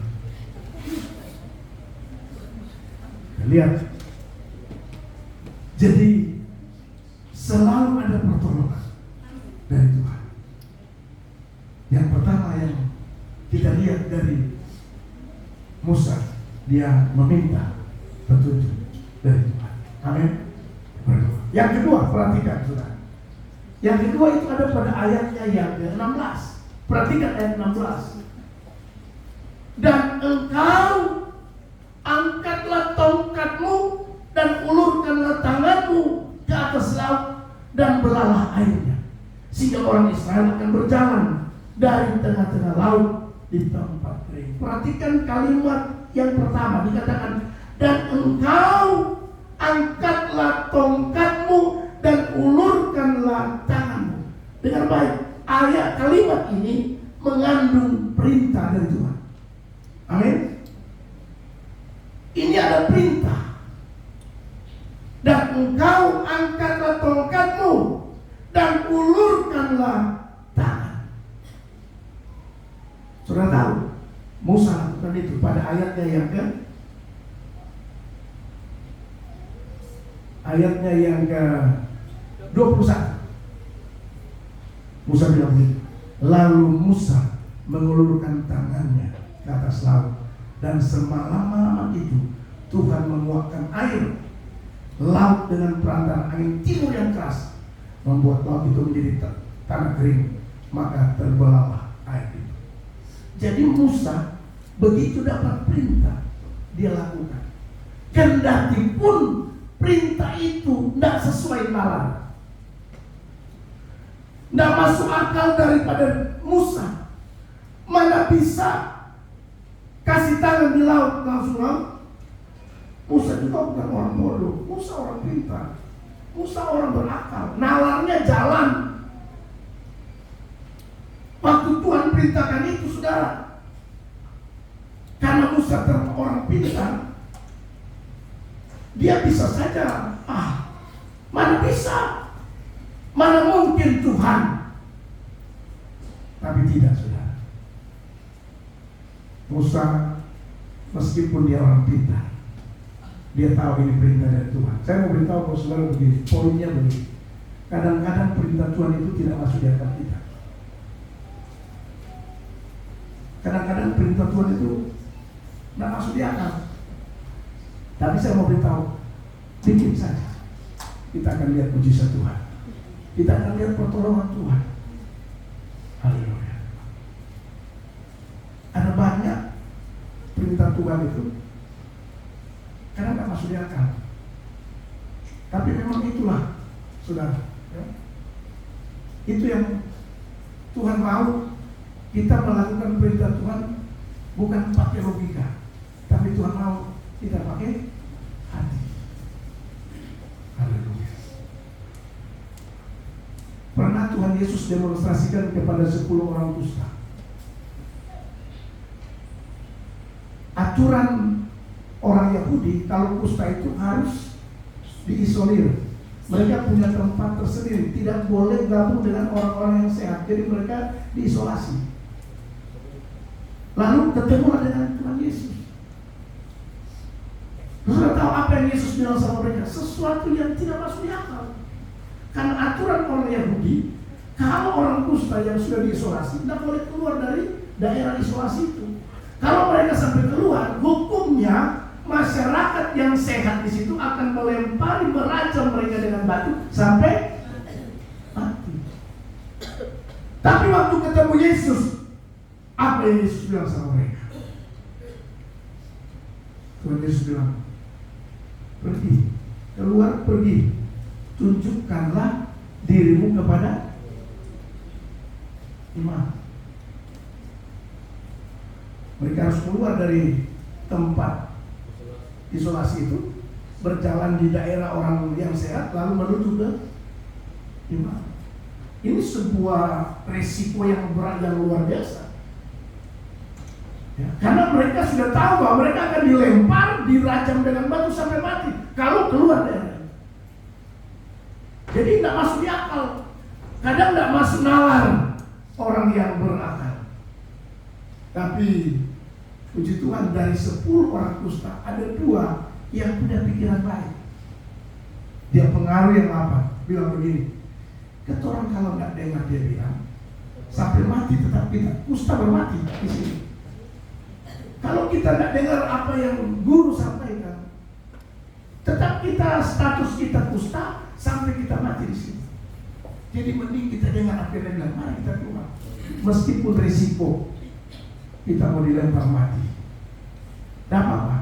[SPEAKER 2] Lihat. Jadi selalu ada pertolongan dari Tuhan. Yang pertama yang kita lihat dari Musa, dia meminta petunjuk dari Tuhan. Amin. Berdoa. Yang kedua, perhatikan saudara. Yang kedua itu ada pada ayatnya yang ke-16. Perhatikan ayat 16. Dan engkau angkatlah tongkatmu dan ulurkanlah tanganmu ke atas laut dan belalah airnya, sehingga orang Israel akan berjalan dari tengah-tengah laut di tempat kering. Perhatikan kalimat yang pertama dikatakan, dan engkau angkatlah tongkatmu dan ulurkanlah tanganmu. Dengan baik, ayat kalimat ini mengandung perintah dari Tuhan. Amin. Ini ada perintah. Dan engkau angkatlah tongkatmu dan ulurkanlah tangan. Saudara tahu, Musa lakukan itu pada ayatnya yang ke-21. Musa bilang begini, lalu Musa mengulurkan tangannya ke atas laut, dan semalam-malam itu Tuhan menguapkan air laut dengan perantara angin timur yang keras, membuat laut itu menjadi tanah kering, maka terbelahlah air itu. Jadi Musa begitu dapat perintah, dia lakukan. Kendati pun perintah itu tidak sesuai nalar, tidak masuk akal daripada Musa. Mana bisa kasih tangan di laut langsung. Musa juga bukan orang bodoh, Musa orang pintar, Musa orang berakal, nalarnya jalan. Waktu Tuhan perintahkan itu, saudara, karena Musa orang pintar, dia bisa saja, mana bisa, mana mungkin Tuhan. Tapi tidak, saudara. Musa meskipun dia orang pintar, dia tahu ini perintah dari Tuhan. Saya mau beritahu kepada saudara begini, poinnya begini. Kadang-kadang perintah Tuhan itu tidak masuk di akal kita. Kadang-kadang perintah Tuhan itu tidak masuk di akal. Tapi saya mau beritahu, sedikit saja kita akan lihat mujizat Tuhan. Kita akan lihat pertolongan Tuhan. Haleluya. Ada banyak perintah Tuhan itu karena tidak masuk di akal. Tapi memang itulah, saudara, ya? Itu yang Tuhan mau. Kita melakukan perintah Tuhan bukan pakai logika, tapi Tuhan mau kita pakai hati. Haleluya. Pernah Tuhan Yesus demonstrasikan kepada 10 orang kusta. Aturan orang Yahudi, kalau kusta itu harus diisolir. Mereka punya tempat tersendiri, tidak boleh gabung dengan orang-orang yang sehat. Jadi mereka diisolasi. Lalu ketemulah dengan Tuhan Yesus. Saudara tahu apa yang Yesus bilang sama mereka? Sesuatu yang tidak masuk di akal. Karena aturan orang Yahudi, kalau orang kusta yang sudah diisolasi tidak boleh keluar dari daerah isolasi itu. Kalau mereka sampai keluar, hukumnya masyarakat yang sehat di situ akan melempari, merajam mereka dengan batu sampai mati. Tapi waktu ketemu Yesus, apa yang Yesus bilang sama mereka? Tuhan Yesus bilang, pergi, keluar, pergi, tunjukkanlah dirimu kepada imam. Mereka harus keluar dari tempat isolasi itu, berjalan di daerah orang yang sehat, lalu menuju ke imam. Ini sebuah resiko yang berat, yang luar biasa. Ya, karena mereka sudah tahu bahwa mereka akan dilempar, dirajam dengan batu sampai mati kalau keluar dari. Jadi tidak masuk di akal. Kadang tidak masuk nalar orang yang berakal. Tapi puji Tuhan, dari 10 orang kusta ada 2 yang punya pikiran baik. Dia pengaruh yang apa? Bilang begini, ketorang kalau nggak dengar dia bilang sampai mati tetap kita kusta bermati di sini. Kalau kita nggak dengar apa yang guru sampaikan, tetap kita status kita kusta sampai kita mati di sini. Jadi mending kita dengar apa yang dia bilang, mari kita keluar. Meskipun risiko kita mau dilempar mati. Dapat apa?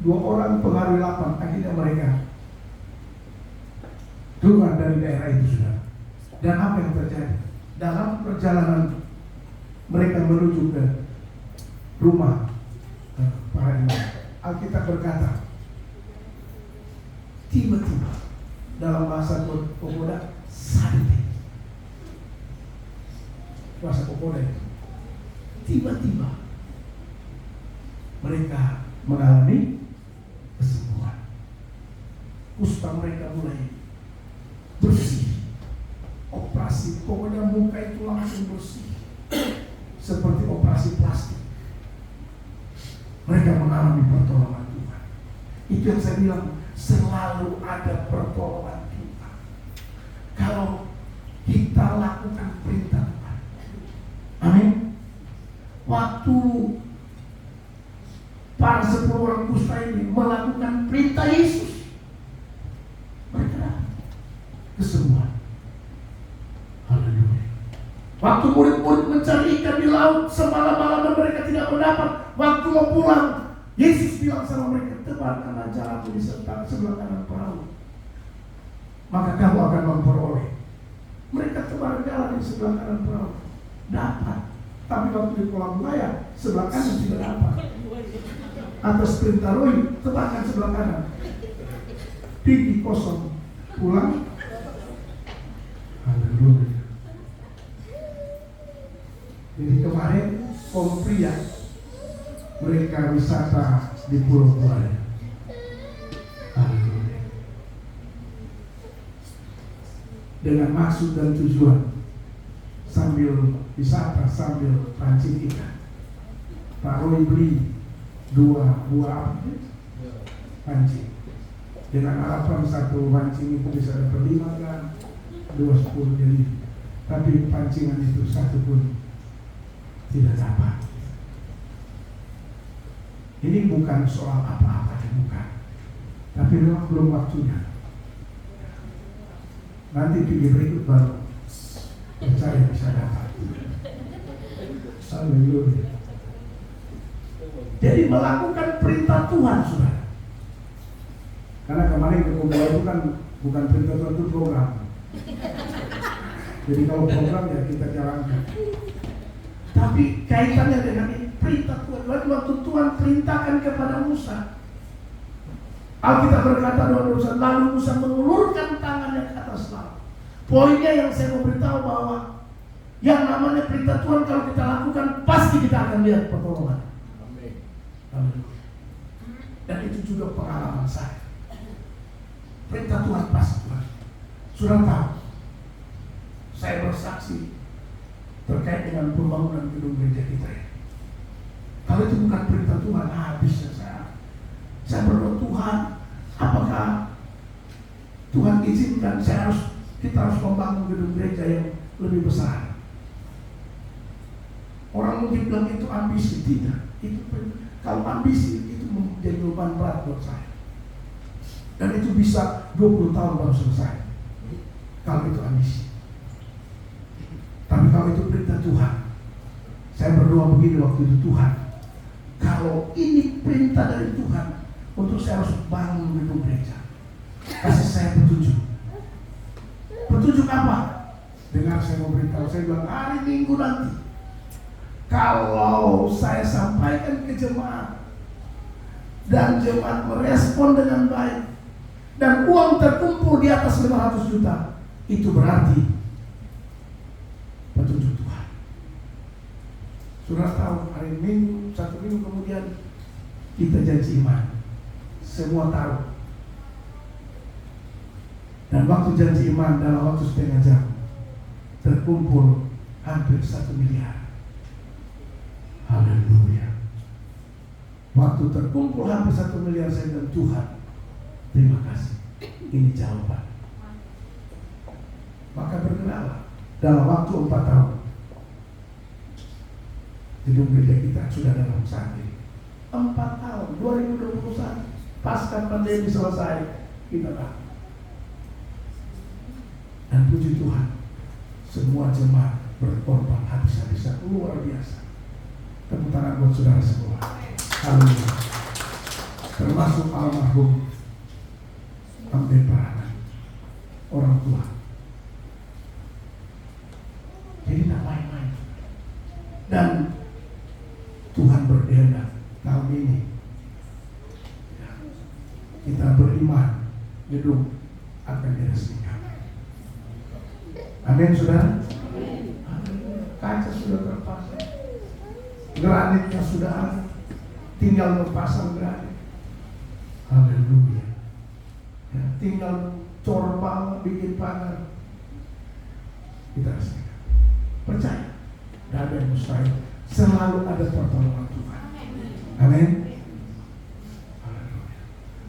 [SPEAKER 2] 2 orang pengaruh 8, akhirnya mereka keluar dari daerah itu sudah. Dan apa yang terjadi? Dalam perjalanan mereka menuju ke rumah para imam, Alkitab berkata, tiba-tiba dalam bahasa Kokoda sadete. Bahasa Kokoda itu tiba-tiba mereka mengalami kesembuhan. Kusta mereka mulai bersih. Operasi, pokoknya muka itu langsung bersih, seperti operasi plastik. Mereka mengalami pertolongan Tuhan. Itu yang saya bilang, selalu ada pertolongan Tuhan kalau kita lakukan perintah Tuhan. Amin. Waktu para 10 orang kusta ini melakukan perintah Yesus, mereka kesembuhan. Haleluya. Waktu murid-murid mencari ikan di laut semalam-malam mereka tidak mendapat. Waktu mau pulang, Yesus bilang sama mereka, tebarkanlah jalamu di sebelah kanan perahu, maka kamu akan memperoleh. Mereka tebar jalan di sebelah kanan perahu, dapat. Tapi waktu di kolam buaya sebelah kanan tidak dapat. Atas perintah Roy, tebarkan sebelah kanan. Tinggi kosong, pulang. Haleluya. Jadi kemarin kaum pria mereka wisata di Pulau Buaya. Haleluya. Dengan maksud dan tujuan sambil wisata, sambil pancing ikan. Pak Roy beli 2 buah pancing. Dengan harapan 1 pancing itu bisa dapat 5 kan, 2 10 jadi. Tapi pancingan itu 1 pun tidak dapat. Ini bukan soal apa-apa, bukan. Tapi memang belum waktunya. Nanti video berikut baru percaya bisa dapat. Haleluya. Jadi melakukan perintah Tuhan, saudara. Karena kemarin ke Kumbaya itu kan bukan perintah Tuhan, itu program. Jadi kalau program ya kita jalankan. Tapi kaitannya dengan perintah Tuhan. Waktu Tuhan perintahkan kepada Musa, Alkitab berkata lalu Musa mengulurkan tangannya ke atas laut. Poinnya yang saya mau beritahu bahwa yang namanya perintah Tuhan kalau kita lakukan pasti kita akan lihat pertolongan. Amin. Dan itu juga pengalaman saya. Perintah Tuhan pasti Tuhan. Sudah tahu. Saya bersaksi terkait dengan pembangunan gedung gereja kita ya. Kalau itu bukan perintah Tuhan, habisnya saya berdoa, Tuhan, apakah Tuhan izinkan kita harus membangun gedung gereja yang lebih besar? Orang mungkin bilang itu ambisi, tidak. Itu kalau ambisi itu menjadi beban berat buat saya. Dan itu bisa 20 tahun baru selesai. Kalau itu ambisi. Tapi kalau itu perintah Tuhan, saya berdoa begini waktu itu, Tuhan, kalau ini perintah dari Tuhan untuk saya harus bangun gedung gereja, kasih saya petunjuk. Petunjuk apa? Dengar saya mau beritahu, saya bilang hari Minggu nanti, kalau saya sampaikan ke jemaat dan jemaat merespon dengan baik dan uang terkumpul di atas 500 juta, itu berarti petunjuk Tuhan. Sudah tahu hari Minggu, 1 minggu kemudian kita janji iman. Semua tahu. Dan waktu janji iman dalam waktu setengah jam terkumpul hampir 1 miliar. Haleluya. Waktu terkumpul hampir 1 miliar, saya bilang, Tuhan, terima kasih. Ini jawaban. Maka bergeraklah dalam waktu 4 tahun. Gedung gereja kita sudah dalam saat ini 4 tahun, 2021 pasca pandemi selesai, kita bangun. Dan puji Tuhan, semua jemaat berkorban habis-habisan, luar biasa. Tepuk tangan buat saudara semua. Haleluya. Termasuk almarhum Amden Parahan, orang tua. Jadi tak main-main. Dan Tuhan berkehendak tahun ini kita beriman gedung akan diresmikan. Amin, saudara. Kaca sudah terpasang, granitnya sudah ada, tinggal mempasang granit. Haleluya. Ya, tinggal corbang, bikin pagar. Kita resmikan. Percaya, tidak ada yang mustahil. Selalu ada pertolongan Tuhan. Amin. Haleluya.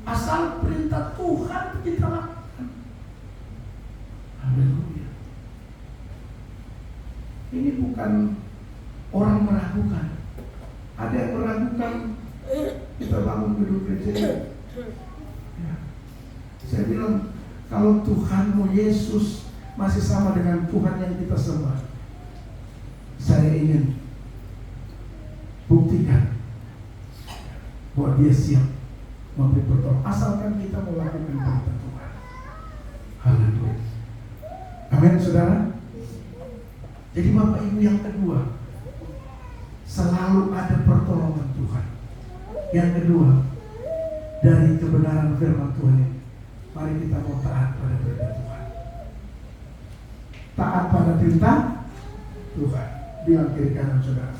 [SPEAKER 2] Asal perintah Tuhan kita lakukan. Haleluya. Ini bukan orang meragukan. Ada yang meragukan kita bangun gedung gereja. Ya. Saya bilang, kalau Tuhanmu Yesus masih sama dengan Tuhan yang kita sembah, saya ingin buktikan bahwa Dia siap memberi pertolongan, asalkan kita melakukan perintah Tuhan. Haleluya. Amin, saudara. Jadi Bapak Ibu, yang kedua, selalu ada pertolongan Tuhan. Yang kedua, dari kebenaran firman Tuhan ini, mari kita mau taat pada perintah Tuhan. Taat pada perintah Tuhan. Bilang kiri kanan saudara,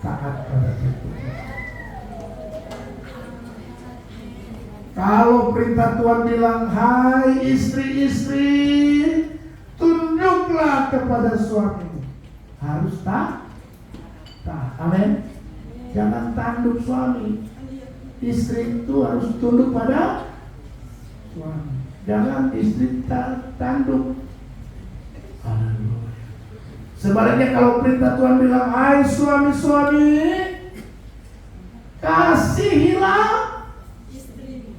[SPEAKER 2] taat pada perintah Tuhan. Kalau perintah Tuhan bilang, hai istri-istri, tunduklah kepada suami, harus taat. Amin. Jangan tanduk suami. Istri itu harus tunduk pada suami. Jangan istri tanduk. Haleluya. Sebaliknya kalau perintah Tuhan bilang, hai suami-suami, kasihilah istri.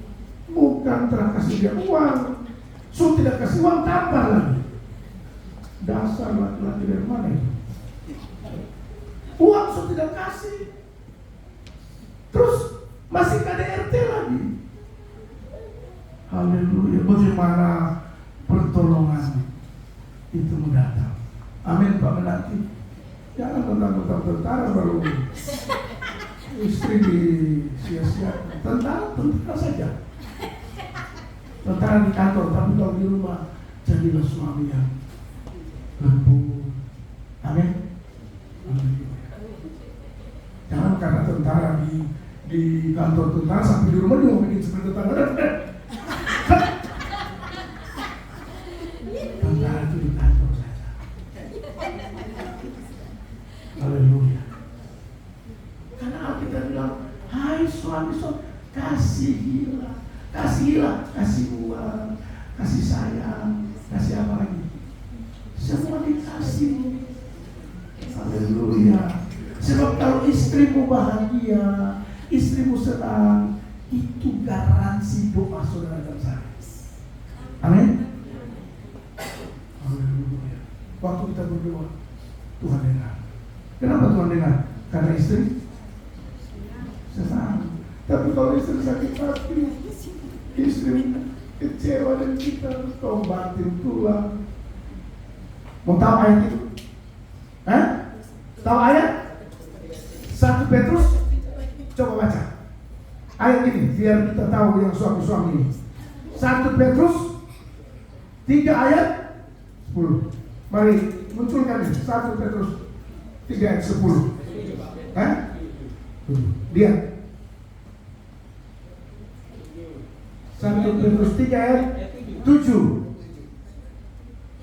[SPEAKER 2] Bukan terkasih dia uang. So tidak kasih uang, tampar lagi. Dasar laki-laki dari mana itu? Uang so tidak kasih, terus masih KDRT lagi. Haleluya. Bagaimana pertolongan itu mendatang? Amin Pak Menanti. Jangan tentang tentara baru istri disia-sia. Tentara saja. Tentara di kantor, tapi kalau di rumah jadilah suami yang lembut. Amin. Jangan karena tentara di kantor tentara sampai di rumah dia mau bikin seperti tentara. Tentara itu di kantor saja. Haleluya. Karena Alkitab bilang, hai suami-suami, kasihilah, kasih uang, kasih sayang, kasih apa lagi? Semua dikasih. Haleluya. Sebab kalau istrimu bahagia, istrimu senang, itu garansi doa saudara dan saya. Amin. Haleluya. Waktu kita berdoa, Tuhan dengar. Kenapa Tuhan dengar? Karena istri senang. Tapi kalau istri sakit hati, istri kecewa dan kita tombatin tulang. Mau tahu ayat itu? Tahu ayat? 1 Petrus, coba baca ayat ini biar kita tahu yang suami-suami ini. 1 Petrus 3 ayat 10. Mari munculkan ini. 1 Petrus 3 ayat 10. Lihat 1 Petrus 3 ayat 7.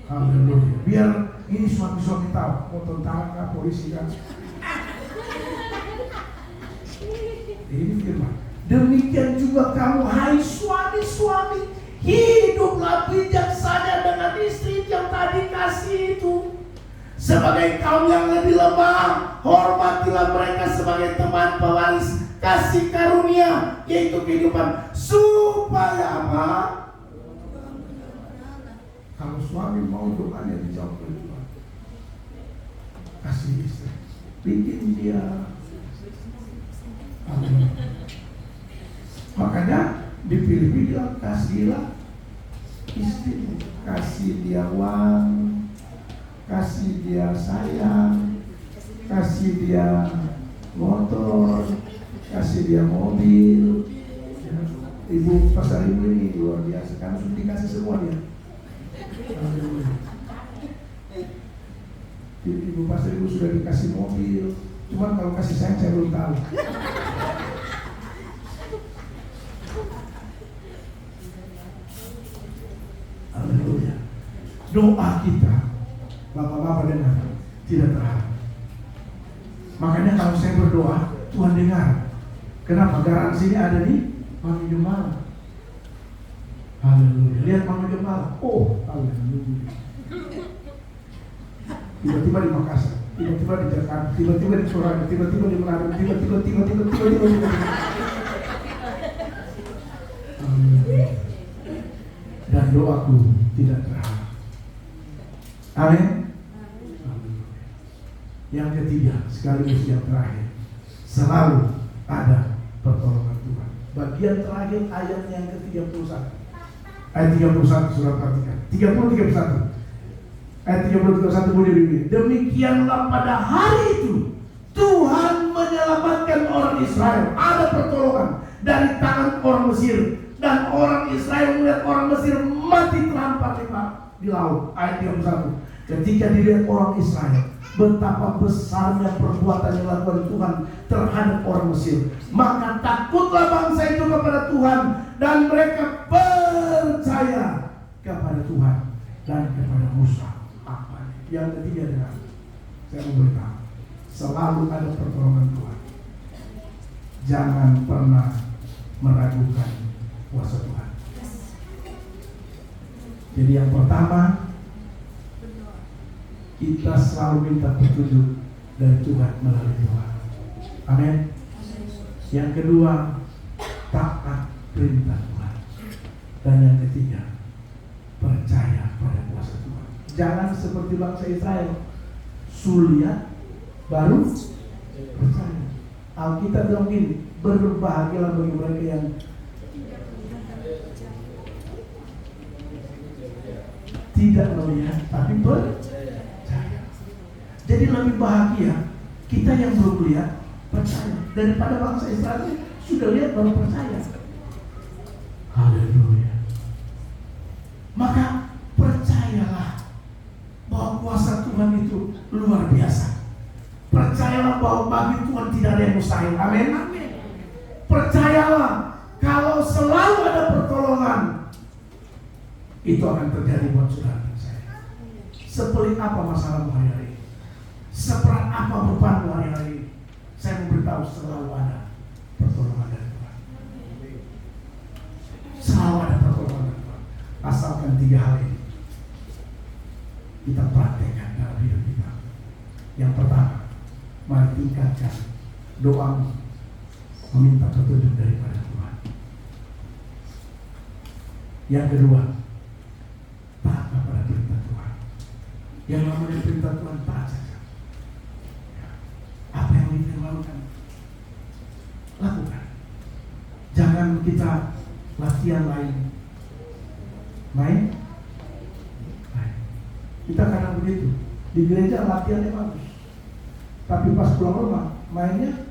[SPEAKER 2] Haleluya. Biar ini suami-suami tahu, mau tentara kah, polisi kan. Ini firman. Demikian juga kamu, hai suami-suami, hiduplah bijaksana dengan istri yang tadi kasih itu. Sebagai kaum yang lebih lemah, hormatilah mereka sebagai teman pewaris kasih karunia, yaitu kehidupan. Supaya apa? Kalau suami mau doanya dijawab oleh Tuhan, kasih istri, bikin dia. Amin. Makanya dipilih bilang kasihlah istri, kasih dia uang, kasih dia sayang, kasih dia motor, kasih dia mobil. Ibu pasar ibu ini luar biasa, karena sudah dikasih semua dia. Ibu pasar ibu sudah dikasih mobil, cuma kalau kasih sayang saya belum tahu. Haleluya. Doa kita, bapak-bapak dengar, tidak terhalang. Makanya kalau saya berdoa, Tuhan dengar. Kenapa? Garansinya ada di Mami Gembala. Haleluya. Lihat Mami Gembala. Oh, haleluya. Tiba-tiba di Makassar, tiba-tiba di Jakarta, tiba-tiba di Surabaya, tiba-tiba di Manado, tiba-tiba. Dan doaku tidak terhalang. Amin. Yang ketiga, sekaligus yang terakhir, selalu ada pertolongan Tuhan. Bagian terakhir ayat yang ke-31. Ayat 31 surat perhatikan. 30-31. Ayat 30-31 boleh begini. Demikianlah pada hari itu Tuhan menyelamatkan orang Israel. Ada pertolongan dari tangan orang Mesir. Dan orang Israel melihat orang Mesir mati terhampar di laut. Ayat 31. Ketika dilihat orang Israel, betapa besarnya perbuatan yang dilakukan Tuhan terhadap orang Mesir, maka takutlah bangsa itu kepada Tuhan, dan mereka percaya kepada Tuhan dan kepada Musa. Apa? Yang ketiga adalah, saya mau beritahu, selalu ada pertolongan Tuhan. Jangan pernah meragukan kuasa Tuhan. Jadi yang pertama, kita selalu minta petunjuk dari Tuhan melalui doa. Amin. Yang kedua, taat perintah Tuhan. Dan yang ketiga, percaya pada kuasa Tuhan. Jangan seperti bangsa Israel, suliat baru percaya. Alkitab bilang gini, berbahagialah bagi mereka yang tidak melihat tapi percaya. Jadi lebih bahagia kita yang belum lihat percaya daripada bangsa Israel sudah lihat baru percaya. Haleluya. Maka percayalah bahwa kuasa Tuhan itu luar biasa. Percayalah bahwa bagi Tuhan tidak ada yang mustahil. Amin. Percayalah kalau selalu ada pertolongan, itu akan terjadi buat saudara dan saya. Sepelik apa masalahmu hari-hari, seberat apa bebanmu hari-hari, saya memberitahu selalu ada pertolongan dari Tuhan. Selalu ada pertolongan dari Tuhan. Asalkan 3 hal ini kita praktekkan dalam hidup kita. Yang pertama, mari tingkatkan doamu, meminta petunjuk daripada Tuhan. Yang kedua, taat kepada perintah Tuhan. Yang namanya perintah Tuhan, taat saja. Apa yang difirmankan, lakukan. Jangan kita latihan main. Kita kadang begitu. Di gereja latihannya bagus, tapi pas pulang rumah mainnya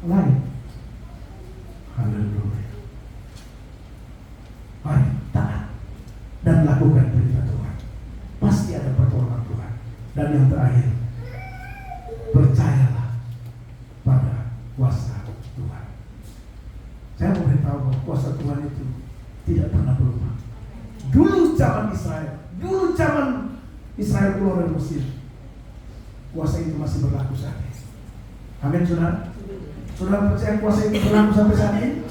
[SPEAKER 2] lain. Haleluya. Mari taat dan lakukan perintah Tuhan. Pasti ada pertolongan Tuhan. Dan yang terakhir, percayalah pada kuasa Tuhan. Saya mau beritahu bahwa kuasa Tuhan itu tidak pernah berubah. Dulu zaman Israel, dulu zaman Israel keluar dari Mesir, kuasa itu masih berlaku saat ini. Amin, saudara. Saudara percaya kuasa itu berlaku sampai saat ini?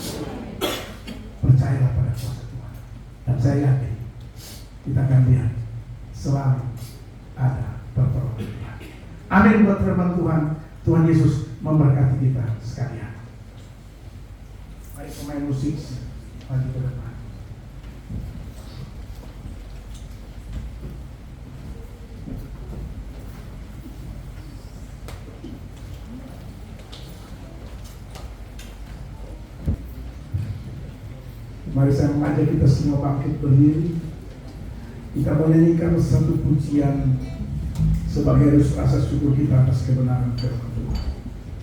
[SPEAKER 2] Percayalah pada kuasa Tuhan. Dan saya yakin kita akan lihat selalu ada pertolongan Tuhan. Amin buat firman Tuhan. Tuhan Yesus memberkati kita sekalian. Mari pemain musik maju ke depan. Mari saya mengajak kita semua bangkit berdiri. Kita menyanyikan satu pujian sebagai rasa syukur kita atas kebenaran firman Tuhan.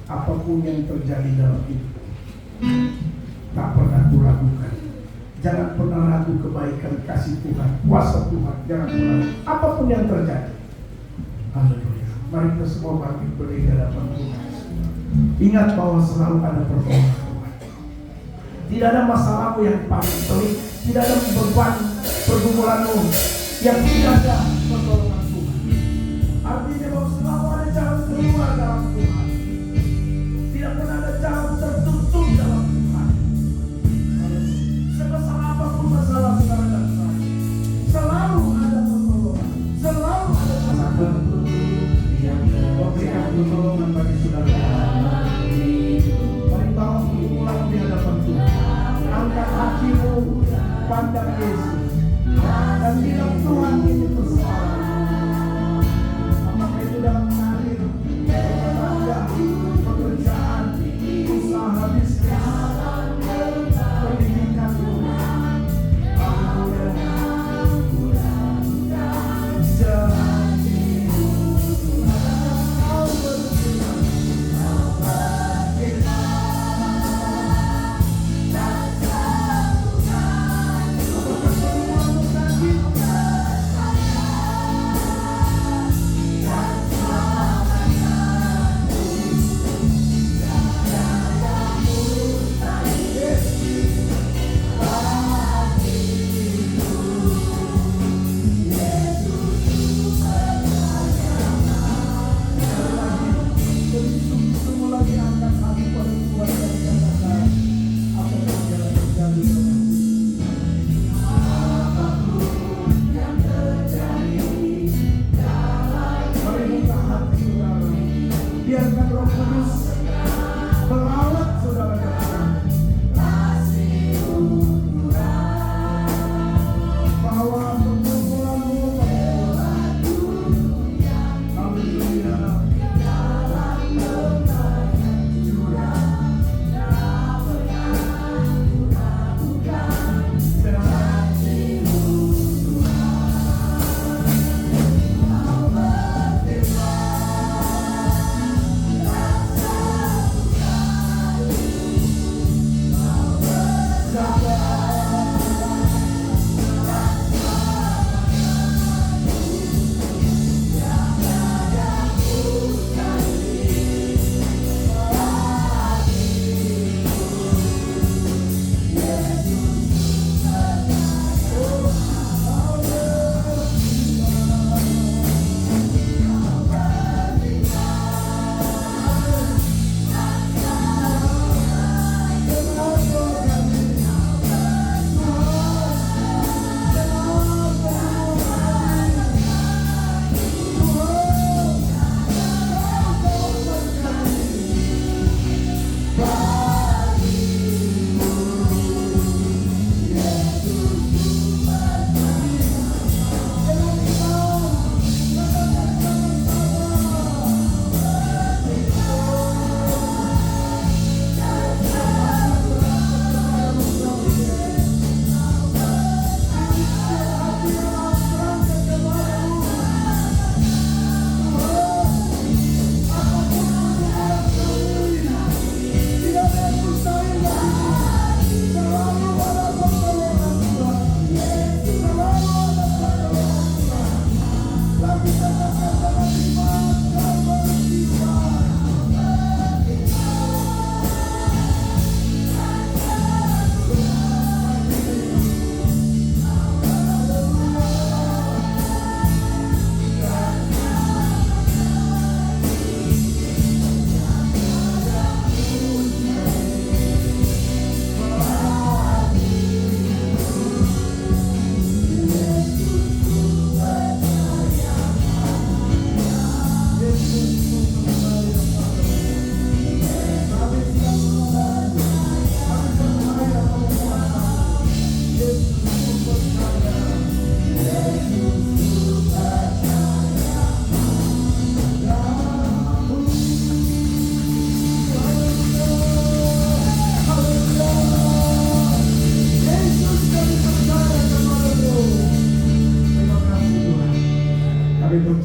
[SPEAKER 2] Apapun yang terjadi dalam hidup, tak pernah kuragukan. Jangan pernah ragu kebaikan kasih Tuhan, kuasa Tuhan. Jangan pernah ragu. Apapun yang terjadi. Haleluya. Mari kita semua bangkit berdiri di hadapan Tuhan. Ingat bahwa selalu ada pertolongan Tuhan. Tidak ada masalahmu yang paling pelik, tidak ada beban pergumulanmu yang tidak ada pertolongan Tuhan. Artinya bahwa selalu ada jalan keluar dalam Tuhan. Tidak pernah ada jalan tertutup dalam Tuhan. Sebesar apapun masalah saudara dan saya, selalu ada pertolongan, selalu ada masalah yang memberikan pertolongan bagi saudara. Mari bawa pergumulan di hadapan Tuhan. Angkat hatimu, pandang Yesus, dan bilang Tuhan ini persoalan. Apakah itu dalam karir, keluarga, pekerjaan, usaha, bisnis, pendidikan, jalan hidup.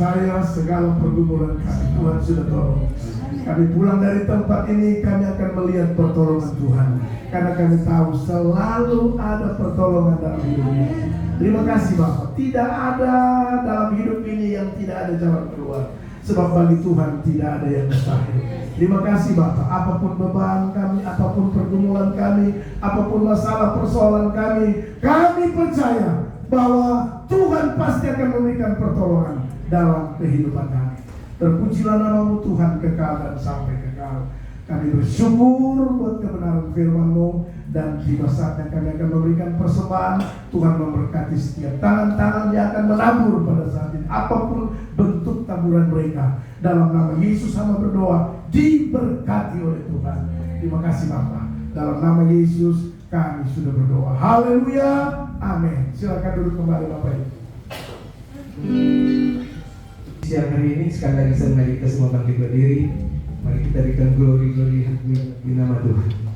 [SPEAKER 2] percaya segala pergumulan kami Tuhan sudah tolong. Kami pulang dari tempat ini, kami akan melihat pertolongan Tuhan, karena kami tahu selalu ada pertolongan dalam hidup ini. Terima kasih Bapak. Tidak ada dalam hidup ini yang tidak ada jalan keluar, sebab bagi Tuhan tidak ada yang mustahil. Terima kasih Bapak. Apapun beban kami, apapun pergumulan kami, apapun masalah persoalan kami percaya bahwa Tuhan pasti akan memberikan pertolongan dalam kehidupan kami. Terpujilah nama-Mu Tuhan kekal dan sampai kekal. Kami bersyukur buat kebenaran firman-Mu, dan di saatnya kami akan memberikan persembahan. Tuhan memberkati setiap tangan-tangan yang akan menabur pada saat ini, apapun bentuk taburan mereka. Dalam nama Yesus hamba berdoa, diberkati oleh Tuhan. Terima kasih Bapa. Dalam nama Yesus kami sudah berdoa. Haleluya. Amin. Silakan duduk kembali Bapak Ibu.
[SPEAKER 1] Siang hari ini sekali lagi saya mengajak kita semua bangkit berdiri. Mari kita berikan glory di nama Tuhan.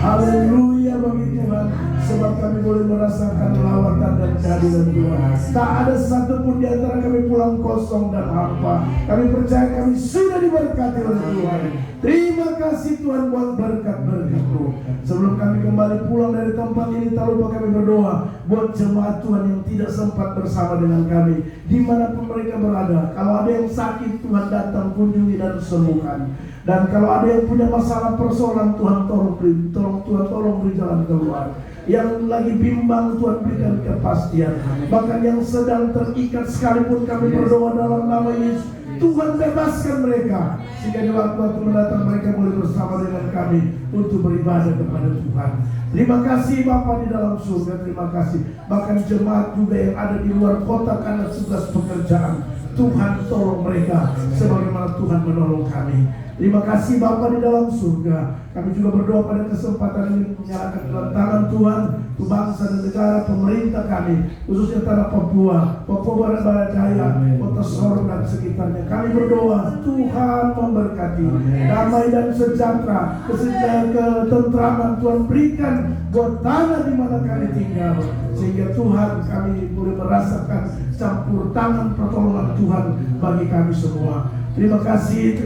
[SPEAKER 1] Haleluya bagi Tuhan, sebab kami boleh merasakan lawatan dan kehadiran Tuhan. Tak ada satupun di antara kami pulang kosong dan hampa. Kami percaya kami sudah diberkati oleh Tuhan. Terima kasih Tuhan buat berkat-berkat-Mu. Sebelum kami kembali pulang dari tempat ini, tak lupa kami berdoa buat jemaat Tuhan yang tidak sempat bersama dengan kami, dimanapun mereka berada. Kalau ada yang sakit, Tuhan datang kunjungi dan sembuhkan. Dan kalau ada yang punya masalah persoalan, Tuhan tolong beri jalan keluar. Yang lagi bimbang, Tuhan berikan kepastian. Bahkan yang sedang terikat sekalipun, kami berdoa dalam nama Yesus, Tuhan bebaskan mereka, sehingga di waktu-waktu mendatang mereka boleh bersama dengan kami untuk beribadah kepada Tuhan. Terima kasih Bapa di dalam surga, terima kasih. Bahkan jemaat juga yang ada di luar kota karena tugas pekerjaan, Tuhan tolong mereka sebagaimana Tuhan menolong kami. Terima kasih Bapa di dalam surga. Kami juga berdoa pada kesempatan ini, menyerahkan dalam tangan Tuhan ke bangsa dan negara, pemerintah kami, khususnya tanah Papua Barat Daya, Kota Sorong dan sekitarnya. Kami berdoa Tuhan memberkati, damai dan sejahtera, ketentraman Tuhan berikan buat tanah di mana kami tinggal, sehingga Tuhan kami boleh merasakan campur tangan pertolongan Tuhan bagi kami semua. Terima kasih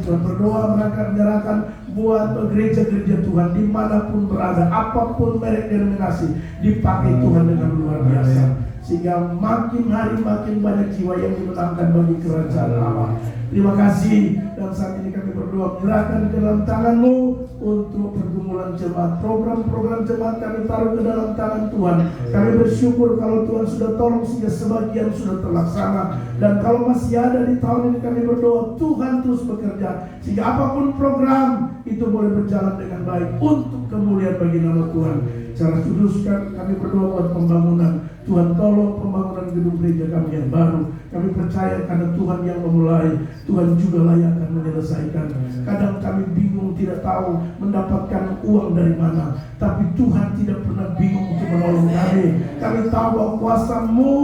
[SPEAKER 1] Tuhan. Berdoa menyerahkan buat gereja-gereja Tuhan dimanapun berada, apapun merek denominasi, dipakai Tuhan dengan luar biasa, sehingga makin hari makin banyak jiwa yang dimenangkan bagi kerajaan Allah. Terima kasih. Dan saat ini kami berdoa, menyerahkan ke dalam tangan-Mu
[SPEAKER 2] untuk pergumulan jemaat. Program-program jemaat kami taruh ke dalam tangan Tuhan. Kami bersyukur kalau Tuhan sudah tolong sehingga sebagian sudah terlaksana. Dan kalau masih ada di tahun ini, kami berdoa Tuhan terus bekerja sehingga apapun program itu boleh berjalan dengan baik untuk kemuliaan bagi nama Tuhan. Secara khusus kami berdoa buat pembangunan. Tuhan tolong pembangunan gedung gereja kami yang baru. Kami percaya karena Tuhan yang memulai, Tuhan juga layak akan menyelesaikan. Kadang kami bingung, tidak tahu mendapatkan uang dari mana, tapi Tuhan tidak pernah bingung untuk menolong kami. Kami tahu bahwa kuasa-Mu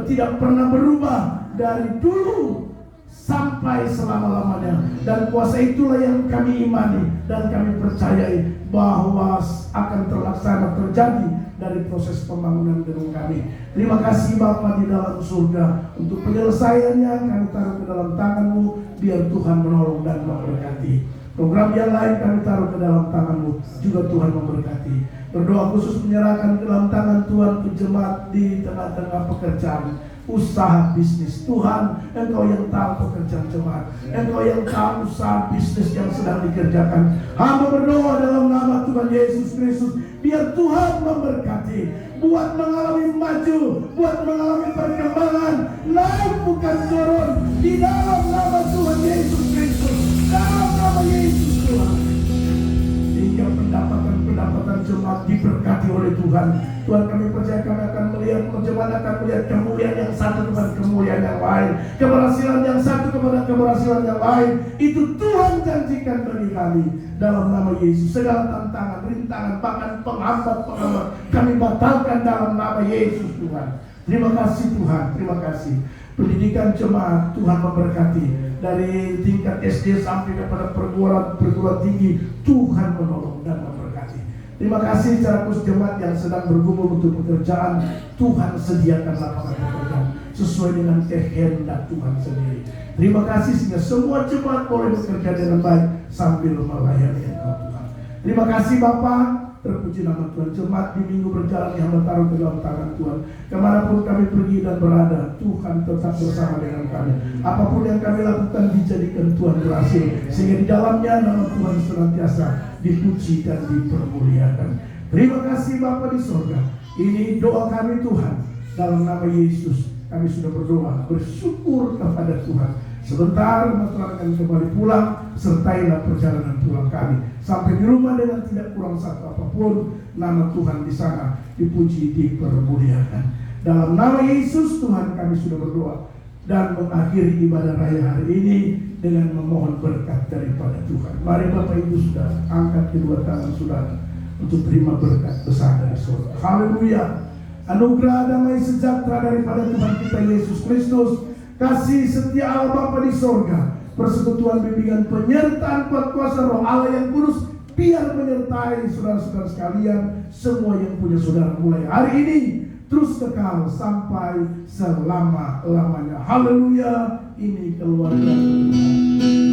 [SPEAKER 2] tidak pernah berubah dari dulu sampai selama-lamanya, dan kuasa itulah yang kami imani dan kami percayai bahwa akan terlaksana terjadi dari proses pembangunan gedung kami. Terima kasih Bapa di dalam surga, untuk penyelesaiannya kami taruh ke dalam tangan-Mu, biar Tuhan menolong dan memberkati. Program yang lain kami taruh ke dalam tangan-Mu, juga Tuhan memberkati. Berdoa khusus menyerahkan ke dalam tangan Tuhan ke jemaat di tengah-tengah pekerjaan, usaha bisnis. Tuhan, Engkau yang tahu pekerjaan jemaat, Engkau yang tahu usaha bisnis yang sedang dikerjakan. Hamba berdoa dalam nama Tuhan Yesus Kristus, biar Tuhan memberkati, buat mengalami maju, buat mengalami perkembangan, naik bukan turun, di dalam nama Tuhan Yesus Kristus, dalam nama Yesus Tuhan. Hingga pendapatan jemaat diberkati oleh Tuhan. Tuhan, kami percaya kami akan melihat, jemaat akan melihat kemuliaan yang satu kepada kemuliaan yang lain, keberhasilan yang satu kepada keberhasilan yang lain. Itu Tuhan janjikan bagi kami. Dalam nama Yesus, segala tantangan, rintangan, bahkan penghambat kami batalkan dalam nama Yesus Tuhan. Terima kasih Tuhan, terima kasih. Pendidikan jemaat Tuhan memberkati, dari tingkat SD sampai kepada perguruan tinggi, Tuhan menolong dan memberkati. Terima kasih secara khusus jemaat yang sedang bergumul untuk pekerjaan, Tuhan sediakan lapangan pekerjaan sesuai dengan kehendak Tuhan sendiri. Terima kasih sehingga semua jemaat boleh bekerja dengan baik sambil melayani Engkau Tuhan. Terima kasih Bapak. Terpuji nama Tuhan. Jemaat di minggu berjalan yang bertaruh ke dalam tangan Tuhan. Kemanapun kami pergi dan berada, Tuhan tetap bersama dengan kami. Apapun yang kami lakukan dijadikan Tuhan berhasil, sehingga di dalamnya nama Tuhan senantiasa dipuji dan dipermuliakan. Terima kasih Bapa di sorga. Ini doa kami Tuhan. Dalam nama Yesus kami sudah berdoa, bersyukur kepada Tuhan. Sebentar Tuhan akan kembali pulang, sertailah perjalanan pulang kami sampai di rumah dengan tidak kurang satu apapun. Nama Tuhan di sana dipuji, dipermuliakan. Dalam nama Yesus Tuhan kami sudah berdoa dan mengakhiri ibadah raya hari ini dengan memohon berkat daripada Tuhan. Mari Bapak Ibu Saudara, angkat kedua tangan saudara untuk terima berkat besar dari surga. Haleluya. Anugerah damai sejahtera daripada Tuhan kita Yesus Kristus, kasih setia Allah Bapa di sorga, persekutuan bimbingan penyertaan kuat kuasa Roh Allah yang kudus biar menyertai saudara-saudara sekalian, semua yang punya saudara mulai hari ini terus kekal sampai selama-lamanya. Haleluya. Ini keluarga Tuhan.